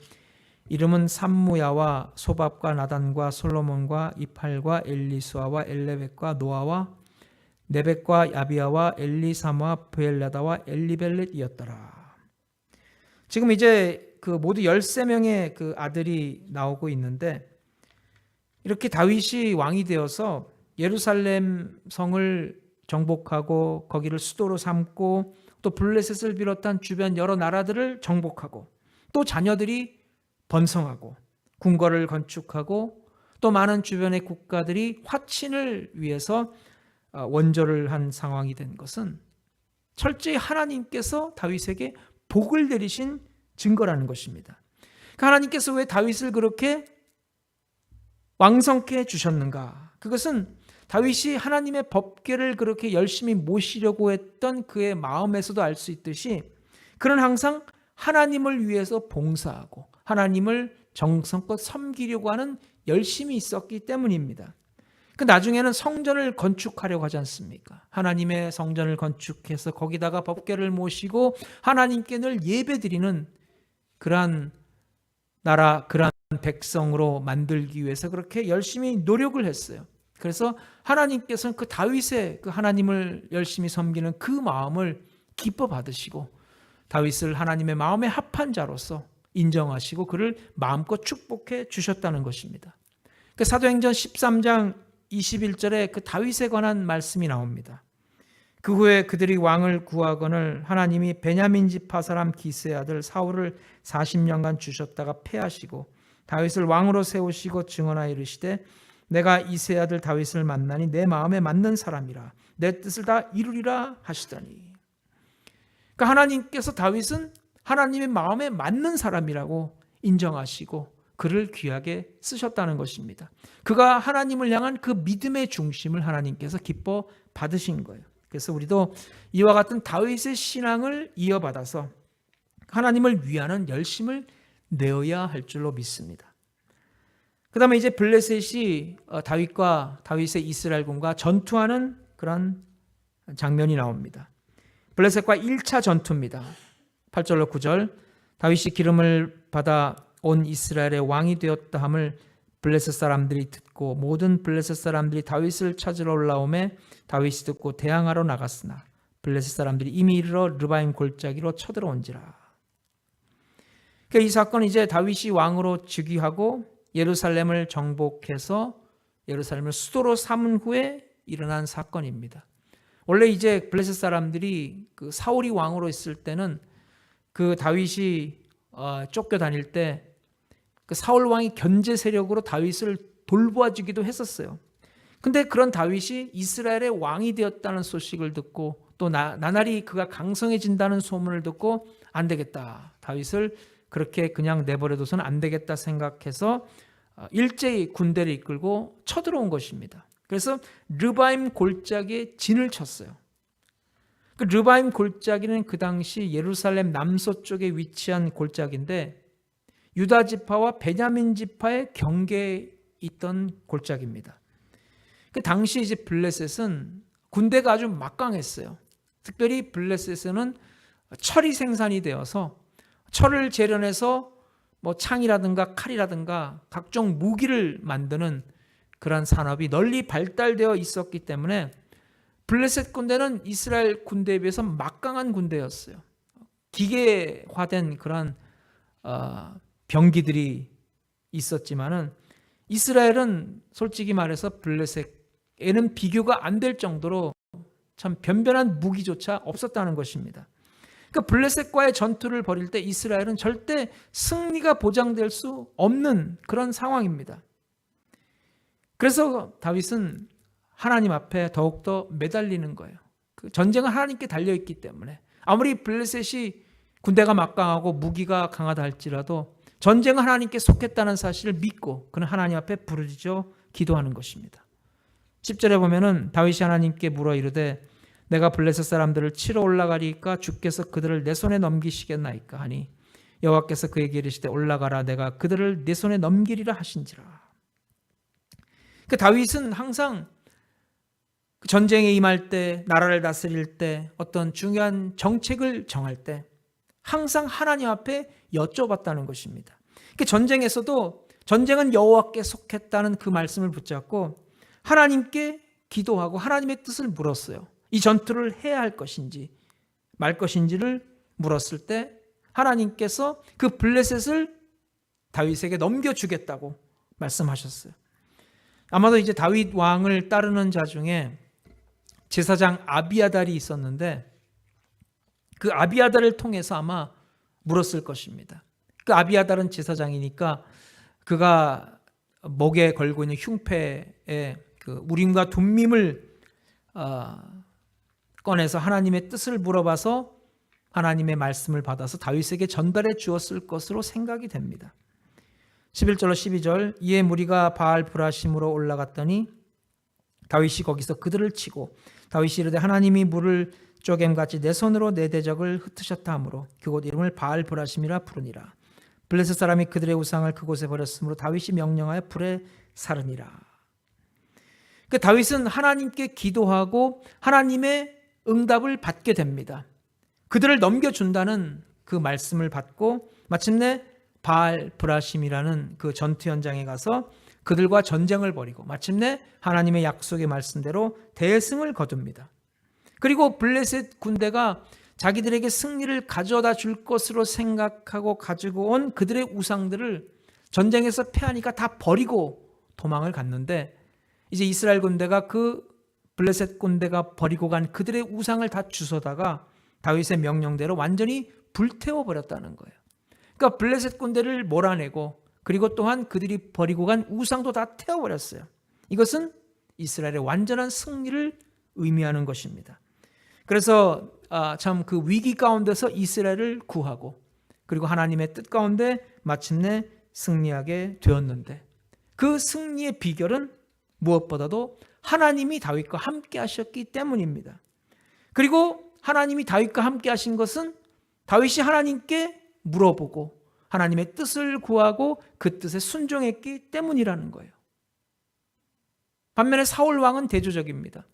S1: 이름은 삼무야와 소밥과 나단과 솔로몬과 이팔과 엘리수아와 엘레벳과 노아와 네벳과 야비야와 엘리사마 브엘라다와 엘리벨렛이었더라. 지금 이제 그 모두 13명의 그 아들이 나오고 있는데, 이렇게 다윗이 왕이 되어서 예루살렘 성을 정복하고 거기를 수도로 삼고 또 블레셋을 비롯한 주변 여러 나라들을 정복하고 또 자녀들이 번성하고 궁궐을 건축하고 또 많은 주변의 국가들이 화친을 위해서 원조를 한 상황이 된 것은 철저히 하나님께서 다윗에게 복을 내리신 증거라는 것입니다. 하나님께서 왜 다윗을 그렇게 왕성케 해주셨는가? 그것은 다윗이 하나님의 법궤를 그렇게 열심히 모시려고 했던 그의 마음에서도 알 수 있듯이 그는 항상 하나님을 위해서 봉사하고 하나님을 정성껏 섬기려고 하는 열심이 있었기 때문입니다. 그 나중에는 성전을 건축하려고 하지 않습니까? 하나님의 성전을 건축해서 거기다가 법궤를 모시고 하나님께 늘 예배드리는 그러한 나라, 그러한 백성으로 만들기 위해서 그렇게 열심히 노력을 했어요. 그래서 하나님께서는 그 다윗의 그 하나님을 열심히 섬기는 그 마음을 기뻐 받으시고 다윗을 하나님의 마음에 합한 자로서 인정하시고 그를 마음껏 축복해 주셨다는 것입니다. 그 사도행전 13장 21절에 그 다윗에 관한 말씀이 나옵니다. 그 후에 그들이 왕을 구하거늘 하나님이 베냐민 지파 사람 기스의 아들 사울을 40년간 주셨다가 패하시고 다윗을 왕으로 세우시고 증언하여 이르시되 내가 이새의 아들 다윗을 만나니 내 마음에 맞는 사람이라 내 뜻을 다 이루리라 하시더니. 그러니까 하나님께서 다윗은 하나님의 마음에 맞는 사람이라고 인정하시고 그를 귀하게 쓰셨다는 것입니다. 그가 하나님을 향한 그 믿음의 중심을 하나님께서 기뻐 받으신 거예요. 그래서 우리도 이와 같은 다윗의 신앙을 이어받아서 하나님을 위하는 열심을 내어야 할 줄로 믿습니다. 그 다음에 이제 블레셋이 다윗과 다윗의 이스라엘군과 전투하는 그런 장면이 나옵니다. 블레셋과 1차 전투입니다. 8절로 9절 다윗이 기름을 받아 온 이스라엘의 왕이 되었다 함을 블레셋 사람들이 듣고 모든 블레셋 사람들이 다윗을 찾으러 올라오매 다윗이 듣고 대항하러 나갔으나 블레셋 사람들이 이미 이르러 르바임 골짜기로 쳐들어온지라. 그러니까 이 사건은 이제 다윗이 왕으로 즉위하고 예루살렘을 정복해서 예루살렘을 수도로 삼은 후에 일어난 사건입니다. 원래 이제 블레셋 사람들이 그 사울이 왕으로 있을 때는 그 다윗이 쫓겨다닐 때 그 사울 왕이 견제 세력으로 다윗을 돌보아주기도 했었어요. 근데 그런 다윗이 이스라엘의 왕이 되었다는 소식을 듣고 또 나날이 그가 강성해진다는 소문을 듣고 안 되겠다. 다윗을 그렇게 그냥 내버려둬서는 안 되겠다 생각해서 일제히 군대를 이끌고 쳐들어온 것입니다. 그래서 르바임 골짜기에 진을 쳤어요. 그 르바임 골짜기는 그 당시 예루살렘 남서쪽에 위치한 골짜기인데 유다 지파와 베냐민 지파의 경계에 있던 골짜기입니다. 그 당시 이제 블레셋은 군대가 아주 막강했어요. 특별히 블레셋에는 철이 생산이 되어서 철을 재련해서 뭐 창이라든가 칼이라든가 각종 무기를 만드는 그런 산업이 널리 발달되어 있었기 때문에 블레셋 군대는 이스라엘 군대에 비해서 막강한 군대였어요. 기계화된 그런 병기들이 있었지만은 이스라엘은 솔직히 말해서 블레셋에는 비교가 안 될 정도로 참 변변한 무기조차 없었다는 것입니다. 그러니까 블레셋과의 전투를 벌일 때 이스라엘은 절대 승리가 보장될 수 없는 그런 상황입니다. 그래서 다윗은 하나님 앞에 더욱더 매달리는 거예요. 그 전쟁은 하나님께 달려있기 때문에 아무리 블레셋이 군대가 막강하고 무기가 강하다 할지라도 전쟁은 하나님께 속했다는 사실을 믿고 그는 하나님 앞에 부르짖어 기도하는 것입니다. 10절에 보면은 다윗이 하나님께 물어 이르되 내가 블레셋 사람들을 치러 올라가리까 주께서 그들을 내 손에 넘기시겠나이까 하니 여호와께서 그에게 이르시되 올라가라 내가 그들을 내 손에 넘기리라 하신지라. 그 다윗은 항상 전쟁에 임할 때, 나라를 다스릴 때, 어떤 중요한 정책을 정할 때 항상 하나님 앞에 여쭤봤다는 것입니다. 그 전쟁에서도 전쟁은 여호와께 속했다는 그 말씀을 붙잡고 하나님께 기도하고 하나님의 뜻을 물었어요. 이 전투를 해야 할 것인지 말 것인지를 물었을 때 하나님께서 그 블레셋을 다윗에게 넘겨주겠다고 말씀하셨어요. 아마도 이제 다윗 왕을 따르는 자 중에 제사장 아비아달이 있었는데 그 아비아달을 통해서 아마 물었을 것입니다. 그 아비아달은 제사장이니까 그가 목에 걸고 있는 흉패에 그 우림과 둠밈을 꺼내서 하나님의 뜻을 물어봐서 하나님의 말씀을 받아서 다윗에게 전달해 주었을 것으로 생각이 됩니다. 11절로 12절 이에 무리가 바알 브라심으로 올라갔더니 다윗이 거기서 그들을 치고 다윗이 이르되 하나님이 물을 쪼겜같이 내 손으로 내 대적을 흩으셨다 하므로 그곳 이름을 바알 브라심이라 부르니라. 블레셋 사람이 그들의 우상을 그곳에 버렸으므로 다윗이 명령하여 불에 사르니라. 그 다윗은 하나님께 기도하고 하나님의 응답을 받게 됩니다. 그들을 넘겨준다는 그 말씀을 받고 마침내 바알 브라심이라는 그 전투 현장에 가서 그들과 전쟁을 벌이고 마침내 하나님의 약속의 말씀대로 대승을 거둡니다. 그리고 블레셋 군대가 자기들에게 승리를 가져다 줄 것으로 생각하고 가지고 온 그들의 우상들을 전쟁에서 패하니까 다 버리고 도망을 갔는데 이제 이스라엘 군대가 그 블레셋 군대가 버리고 간 그들의 우상을 다 주워다가 다윗의 명령대로 완전히 불태워버렸다는 거예요. 그러니까 블레셋 군대를 몰아내고 그리고 또한 그들이 버리고 간 우상도 다 태워버렸어요. 이것은 이스라엘의 완전한 승리를 의미하는 것입니다. 그래서 참 그 위기 가운데서 이스라엘을 구하고 그리고 하나님의 뜻 가운데 마침내 승리하게 되었는데, 그 승리의 비결은 무엇보다도 하나님이 다윗과 함께 하셨기 때문입니다. 그리고 하나님이 다윗과 함께 하신 것은 다윗이 하나님께 물어보고 하나님의 뜻을 구하고 그 뜻에 순종했기 때문이라는 거예요. 반면에 사울 왕은 대조적입니다.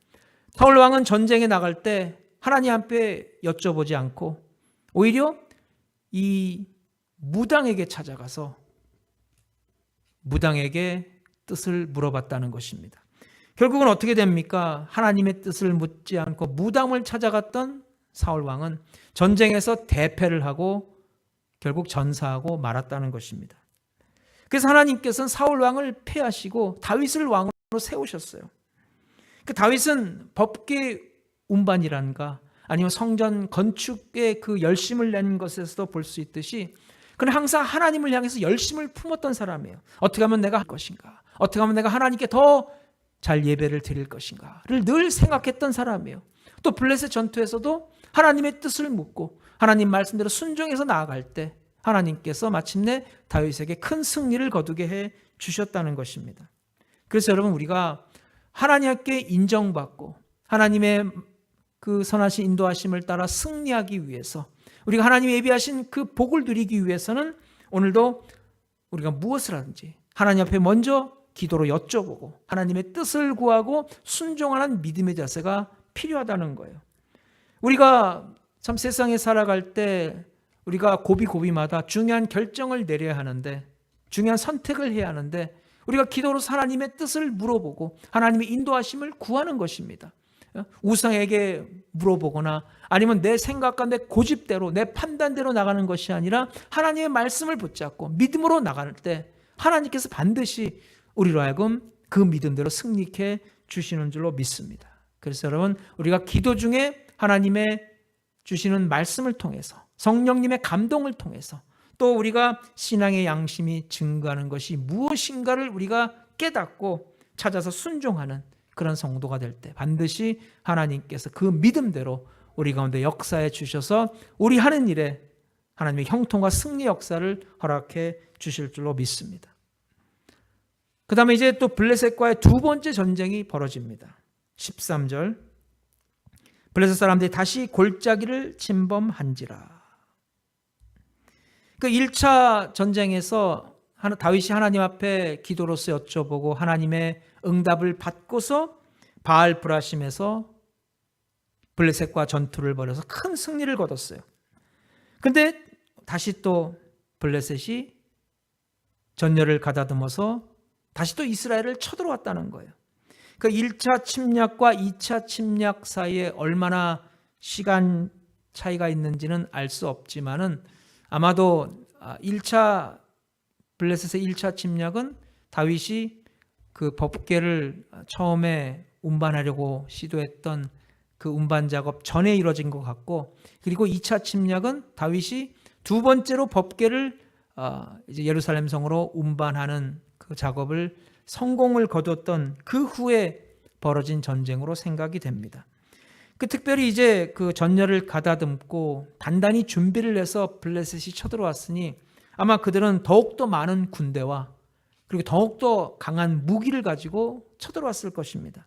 S1: 사울 왕은 전쟁에 나갈 때 하나님 앞에 여쭤보지 않고 오히려 이 무당에게 찾아가서 무당에게 뜻을 물어봤다는 것입니다. 결국은 어떻게 됩니까? 하나님의 뜻을 묻지 않고 무당을 찾아갔던 사울 왕은 전쟁에서 대패를 하고 결국 전사하고 말았다는 것입니다. 그래서 하나님께서는 사울 왕을 패하시고 다윗을 왕으로 세우셨어요. 그 다윗은 법계 운반이란가 아니면 성전 건축에 그 열심을 낸 것에서도 볼 수 있듯이 그는 항상 하나님을 향해서 열심을 품었던 사람이에요. 어떻게 하면 내가 할 것인가? 어떻게 하면 내가 하나님께 더 잘 예배를 드릴 것인가를 늘 생각했던 사람이에요. 또 블레셋 전투에서도 하나님의 뜻을 묻고 하나님 말씀대로 순종해서 나아갈 때 하나님께서 마침내 다윗에게 큰 승리를 거두게 해 주셨다는 것입니다. 그래서 여러분, 우리가 하나님께 인정받고 하나님의 그 선하신 인도하심을 따라 승리하기 위해서, 우리가 하나님이 예비하신 그 복을 누리기 위해서는 오늘도 우리가 무엇을 하든지 하나님 앞에 먼저 기도로 여쭤보고 하나님의 뜻을 구하고 순종하는 믿음의 자세가 필요하다는 거예요. 우리가 참 세상에 살아갈 때 우리가 고비고비마다 중요한 결정을 내려야 하는데, 중요한 선택을 해야 하는데 우리가 기도로 하나님의 뜻을 물어보고 하나님의 인도하심을 구하는 것입니다. 우상에게 물어보거나 아니면 내 생각과 내 고집대로 내 판단대로 나가는 것이 아니라 하나님의 말씀을 붙잡고 믿음으로 나갈 때 하나님께서 반드시 우리로 하여금 그 믿음대로 승리케 주시는 줄로 믿습니다. 그래서 여러분, 우리가 기도 중에 하나님의 주시는 말씀을 통해서 성령님의 감동을 통해서 또 우리가 신앙의 양심이 증가하는 것이 무엇인가를 우리가 깨닫고 찾아서 순종하는 그런 성도가 될 때 반드시 하나님께서 그 믿음대로 우리 가운데 역사해 주셔서 우리 하는 일에 하나님의 형통과 승리 역사를 허락해 주실 줄로 믿습니다. 그 다음에 이제 또 블레셋과의 두 번째 전쟁이 벌어집니다. 13절, 블레셋 사람들이 다시 골짜기를 침범한지라. 그 1차 전쟁에서 다윗이 하나님 앞에 기도로서 여쭤보고 하나님의 응답을 받고서 바알 브라심에서 블레셋과 전투를 벌여서 큰 승리를 거뒀어요. 그런데 다시 또 블레셋이 전열을 가다듬어서 다시 또 이스라엘을 쳐들어왔다는 거예요. 그 1차 침략과 2차 침략 사이에 얼마나 시간 차이가 있는지는 알 수 없지만은 아마도 1차 블레셋의 1차 침략은 다윗이 그 법궤를 처음에 운반하려고 시도했던 그 운반 작업 전에 이루어진 것 같고, 그리고 2차 침략은 다윗이 두 번째로 법궤를 이제 예루살렘 성으로 운반하는 그 작업을 성공을 거뒀던 그 후에 벌어진 전쟁으로 생각이 됩니다. 그 특별히 이제 그 전열을 가다듬고 단단히 준비를 해서 블레셋이 쳐들어왔으니 아마 그들은 더욱더 많은 군대와 그리고 더욱더 강한 무기를 가지고 쳐들어왔을 것입니다.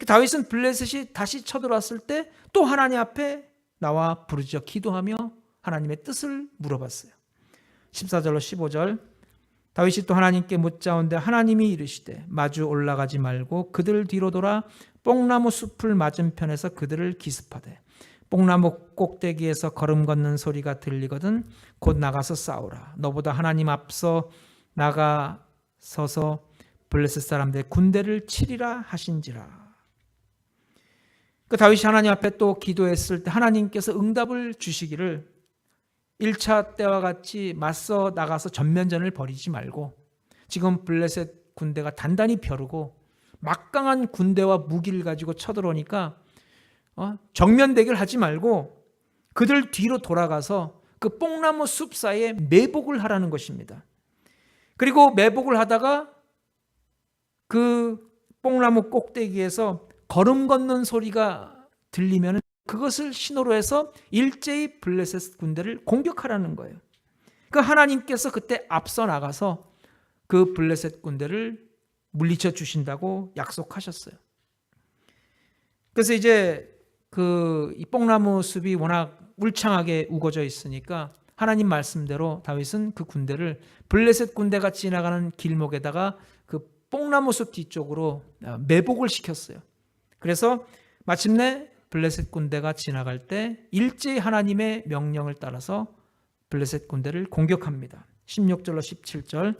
S1: 다윗은 블레셋이 다시 쳐들어왔을 때 또 하나님 앞에 나와 부르짖어 기도하며 하나님의 뜻을 물어봤어요. 14절로 15절, 다윗이 또 하나님께 묻자온데 하나님이 이르시되 마주 올라가지 말고 그들 뒤로 돌아 뽕나무 숲을 맞은편에서 그들을 기습하되 뽕나무 꼭대기에서 걸음 걷는 소리가 들리거든 곧 나가서 싸우라. 너보다 하나님 앞서 나가서서 블레셋 사람들의 군대를 치리라 하신지라. 그 다윗이 하나님 앞에 또 기도했을 때 하나님께서 응답을 주시기를 1차 때와 같이 맞서 나가서 전면전을 벌이지 말고 지금 블레셋 군대가 단단히 벼르고 막강한 군대와 무기를 가지고 쳐들어오니까 정면 대결하지 말고 그들 뒤로 돌아가서 그 뽕나무 숲 사이에 매복을 하라는 것입니다. 그리고 매복을 하다가 그 뽕나무 꼭대기에서 걸음 걷는 소리가 들리면 그것을 신호로 해서 일제히 블레셋 군대를 공격하라는 거예요. 그 하나님께서 그때 앞서 나가서 그 블레셋 군대를 물리쳐 주신다고 약속하셨어요. 그래서 이제 이 뽕나무 숲이 워낙 울창하게 우거져 있으니까 하나님 말씀대로 다윗은 그 군대를 블레셋 군대가 지나가는 길목에다가 그 뽕나무 숲 뒤쪽으로 매복을 시켰어요. 그래서 마침내 블레셋 군대가 지나갈 때 일제히 하나님의 명령을 따라서 블레셋 군대를 공격합니다. 16절로 17절.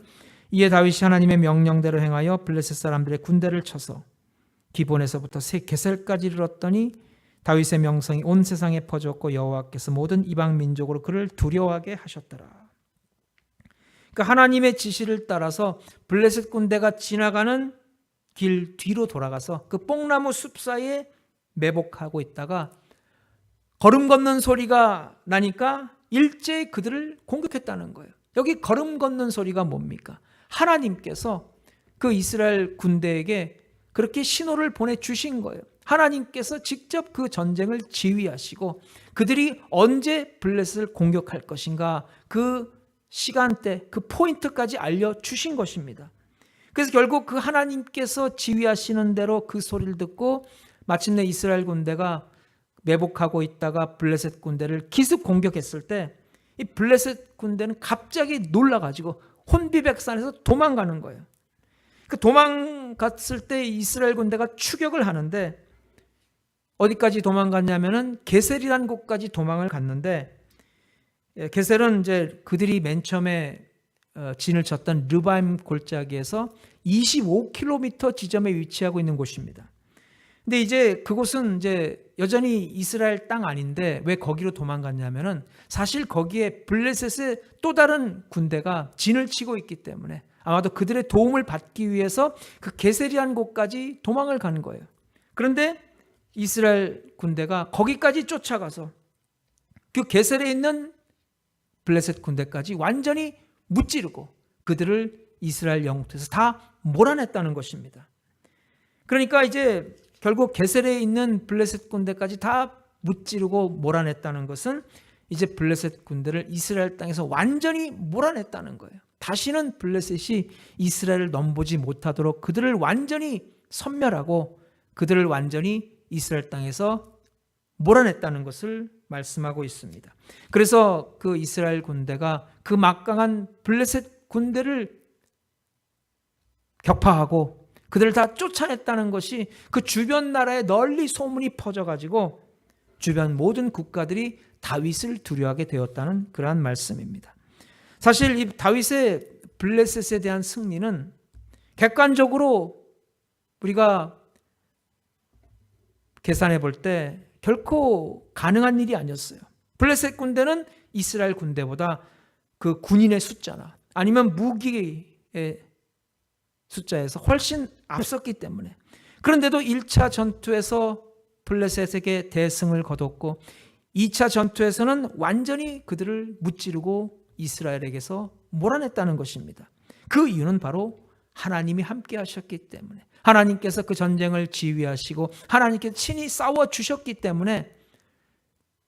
S1: 이에 다윗이 하나님의 명령대로 행하여 블레셋 사람들의 군대를 쳐서 기본에서부터 게셀까지 이르렀더니 다윗의 명성이 온 세상에 퍼졌고 여호와께서 모든 이방 민족으로 그를 두려워하게 하셨더라. 그러니까 하나님의 지시를 따라서 블레셋 군대가 지나가는 길 뒤로 돌아가서 그 뽕나무 숲 사이에 매복하고 있다가 걸음 걷는 소리가 나니까 일제히 그들을 공격했다는 거예요. 여기 걸음 걷는 소리가 뭡니까? 하나님께서 그 이스라엘 군대에게 그렇게 신호를 보내주신 거예요. 하나님께서 직접 그 전쟁을 지휘하시고 그들이 언제 블레셋을 공격할 것인가 그 시간대, 그 포인트까지 알려주신 것입니다. 그래서 결국 그 하나님께서 지휘하시는 대로 그 소리를 듣고 마침내 이스라엘 군대가 매복하고 있다가 블레셋 군대를 기습 공격했을 때 이 블레셋 군대는 갑자기 놀라가지고 혼비백산해서 도망가는 거예요. 그 도망갔을 때 이스라엘 군대가 추격을 하는데 어디까지 도망갔냐면은 게셀이라는 곳까지 도망을 갔는데 게셀은 이제 그들이 맨 처음에 진을 쳤던 르바임 골짜기에서 25km 지점에 위치하고 있는 곳입니다. 근데 이제 그곳은 이제 여전히 이스라엘 땅 아닌데 왜 거기로 도망갔냐면은 사실 거기에 블레셋의 또 다른 군대가 진을 치고 있기 때문에 아마도 그들의 도움을 받기 위해서 그 게셀이라는 곳까지 도망을 가는 거예요. 그런데 이스라엘 군대가 거기까지 쫓아가서 그 게셀에 있는 블레셋 군대까지 완전히 무찌르고 그들을 이스라엘 영토에서 다 몰아냈다는 것입니다. 그러니까 이제 결국 게셀에 있는 블레셋 군대까지 다 무찌르고 몰아냈다는 것은 이제 블레셋 군대를 이스라엘 땅에서 완전히 몰아냈다는 거예요. 다시는 블레셋이 이스라엘을 넘보지 못하도록 그들을 완전히 섬멸하고 그들을 완전히 이스라엘 땅에서 몰아냈다는 것을 말씀하고 있습니다. 그래서 그 이스라엘 군대가 그 막강한 블레셋 군대를 격파하고 그들을 다 쫓아냈다는 것이 그 주변 나라에 널리 소문이 퍼져가지고 주변 모든 국가들이 다윗을 두려워하게 되었다는 그러한 말씀입니다. 사실 이 다윗의 블레셋에 대한 승리는 객관적으로 우리가 계산해 볼 때 결코 가능한 일이 아니었어요. 블레셋 군대는 이스라엘 군대보다 그 군인의 숫자나 아니면 무기의 숫자에서 훨씬 앞섰기 때문에 그런데도 1차 전투에서 블레셋에게 대승을 거뒀고 2차 전투에서는 완전히 그들을 무찌르고 이스라엘에게서 몰아냈다는 것입니다. 그 이유는 바로 하나님이 함께 하셨기 때문에 하나님께서 그 전쟁을 지휘하시고 하나님께서 친히 싸워주셨기 때문에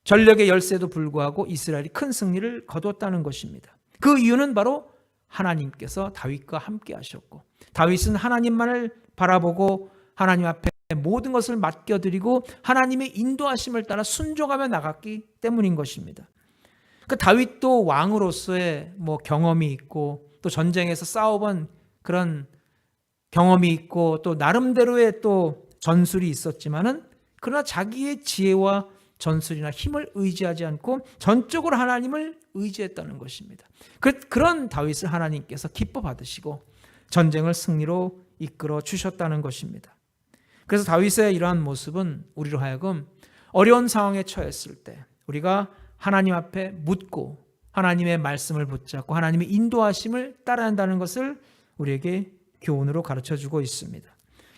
S1: 전력의 열세도 불구하고 이스라엘이 큰 승리를 거뒀다는 것입니다. 그 이유는 바로 하나님께서 다윗과 함께 하셨고 다윗은 하나님만을 바라보고 하나님 앞에 모든 것을 맡겨드리고 하나님의 인도하심을 따라 순종하며 나갔기 때문인 것입니다. 그 다윗도 왕으로서의 경험이 있고 또 전쟁에서 싸워본 그런 경험이 있고 또 나름대로의 또 전술이 있었지만은 그러나 자기의 지혜와 전술이나 힘을 의지하지 않고 전적으로 하나님을 의지했다는 것입니다. 그런 다윗을 하나님께서 기뻐 받으시고 전쟁을 승리로 이끌어 주셨다는 것입니다. 그래서 다윗의 이러한 모습은 우리로 하여금 어려운 상황에 처했을 때 우리가 하나님 앞에 묻고 하나님의 말씀을 붙잡고 하나님의 인도하심을 따라야 한다는 것을 우리에게 교훈으로 가르쳐주고 있습니다.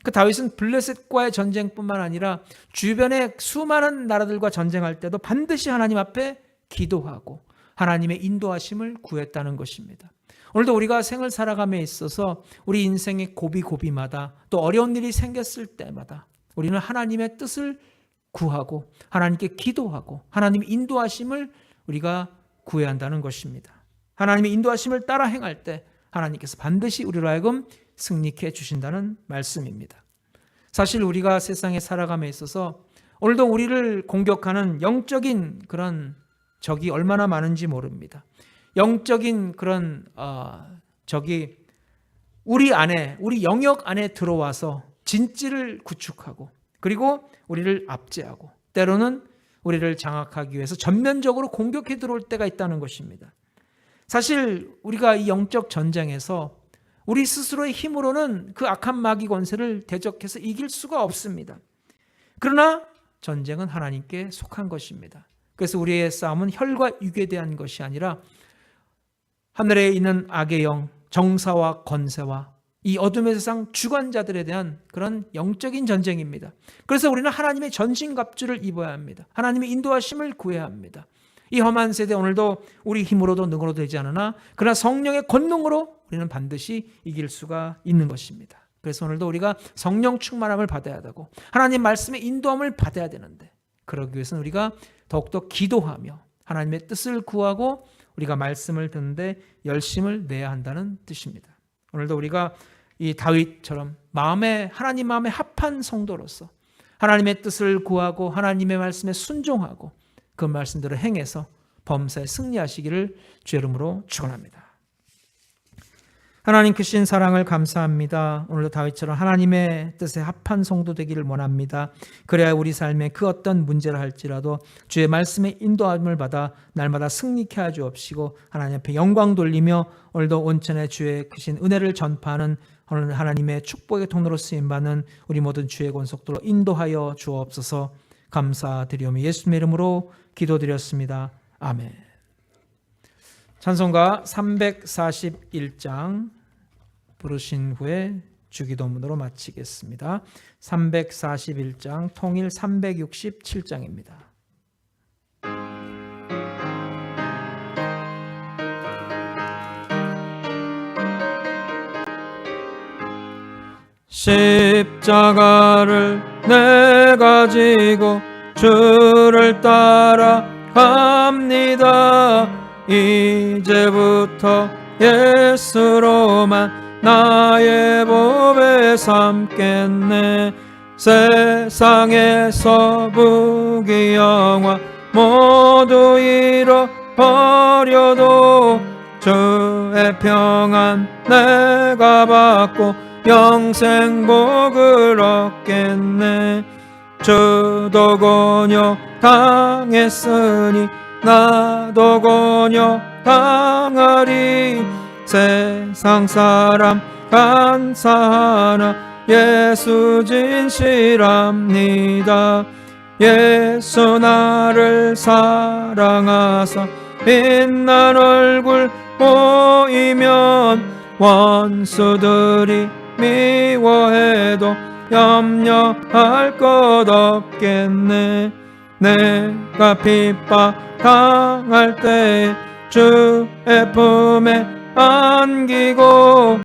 S1: 그 다윗은 블레셋과의 전쟁뿐만 아니라 주변의 수많은 나라들과 전쟁할 때도 반드시 하나님 앞에 기도하고 하나님의 인도하심을 구했다는 것입니다. 오늘도 우리가 생을 살아감에 있어서 우리 인생의 고비고비마다 또 어려운 일이 생겼을 때마다 우리는 하나님의 뜻을 구하고 하나님께 기도하고 하나님의 인도하심을 우리가 구해야 한다는 것입니다. 하나님의 인도하심을 따라 행할 때 하나님께서 반드시 우리로 하여금 승리케 해주신다는 말씀입니다. 사실 우리가 세상에 살아감에 있어서 오늘도 우리를 공격하는 영적인 그런 적이 얼마나 많은지 모릅니다. 영적인 그런 적이 우리 안에, 우리 영역 안에 들어와서 진지를 구축하고 그리고 우리를 압제하고 때로는 우리를 장악하기 위해서 전면적으로 공격해 들어올 때가 있다는 것입니다. 사실 우리가 이 영적 전쟁에서 우리 스스로의 힘으로는 그 악한 마귀 권세를 대적해서 이길 수가 없습니다. 그러나 전쟁은 하나님께 속한 것입니다. 그래서 우리의 싸움은 혈과 육에 대한 것이 아니라 하늘에 있는 악의 영, 정사와 권세와 이 어둠의 세상 주관자들에 대한 그런 영적인 전쟁입니다. 그래서 우리는 하나님의 전신갑주를 입어야 합니다. 하나님의 인도하심을 구해야 합니다. 이 험한 세대 오늘도 우리 힘으로도 능으로도 되지 않으나 그러나 성령의 권능으로 우리는 반드시 이길 수가 있는 것입니다. 그래서 오늘도 우리가 성령 충만함을 받아야 되고 하나님 말씀의 인도함을 받아야 되는데 그러기 위해서는 우리가 더욱더 기도하며 하나님의 뜻을 구하고 우리가 말씀을 듣는데 열심을 내야 한다는 뜻입니다. 오늘도 우리가 이 다윗처럼 하나님 마음에 합한 성도로서 하나님의 뜻을 구하고 하나님의 말씀에 순종하고 그 말씀대로 행해서 범사에 승리하시기를 주의 이름으로 축원합니다. 하나님 크신 사랑을 감사합니다. 오늘도 다윗처럼 하나님의 뜻에 합한 성도 되기를 원합니다. 그래야 우리 삶에 그 어떤 문제를 할지라도 주의 말씀의 인도함을 받아 날마다 승리케 하여 주옵시고 하나님 앞에 영광 돌리며 오늘도 온천의 주의 크신 은혜를 전파하는 오늘 하나님의 축복의 통로로 쓰임받는 우리 모든 주의 권속들로 인도하여 주옵소서. 감사드리오며 예수님의 이름으로 기도드렸습니다. 아멘. 찬송가 341장 부르신 후에 주기도문으로 마치겠습니다. 341장 통일 367장입니다. 십자가를 내가 지고 주를 따라갑니다. 이제부터 예수로만 나의 법에 삼겠네. 세상에서 부귀영화 모두 잃어버려도 주의 평안 내가 받고 영생 복을 얻겠네. 주도 권유 당했으니 나도 권유 당하리. 세상 사람 간사하나 예수 진실합니다. 예수 나를 사랑하사 빛난 얼굴 보이면 원수들이 미워해도 염려할 것 없겠네. 내가 핍박 당할 때 주의 품에 안기고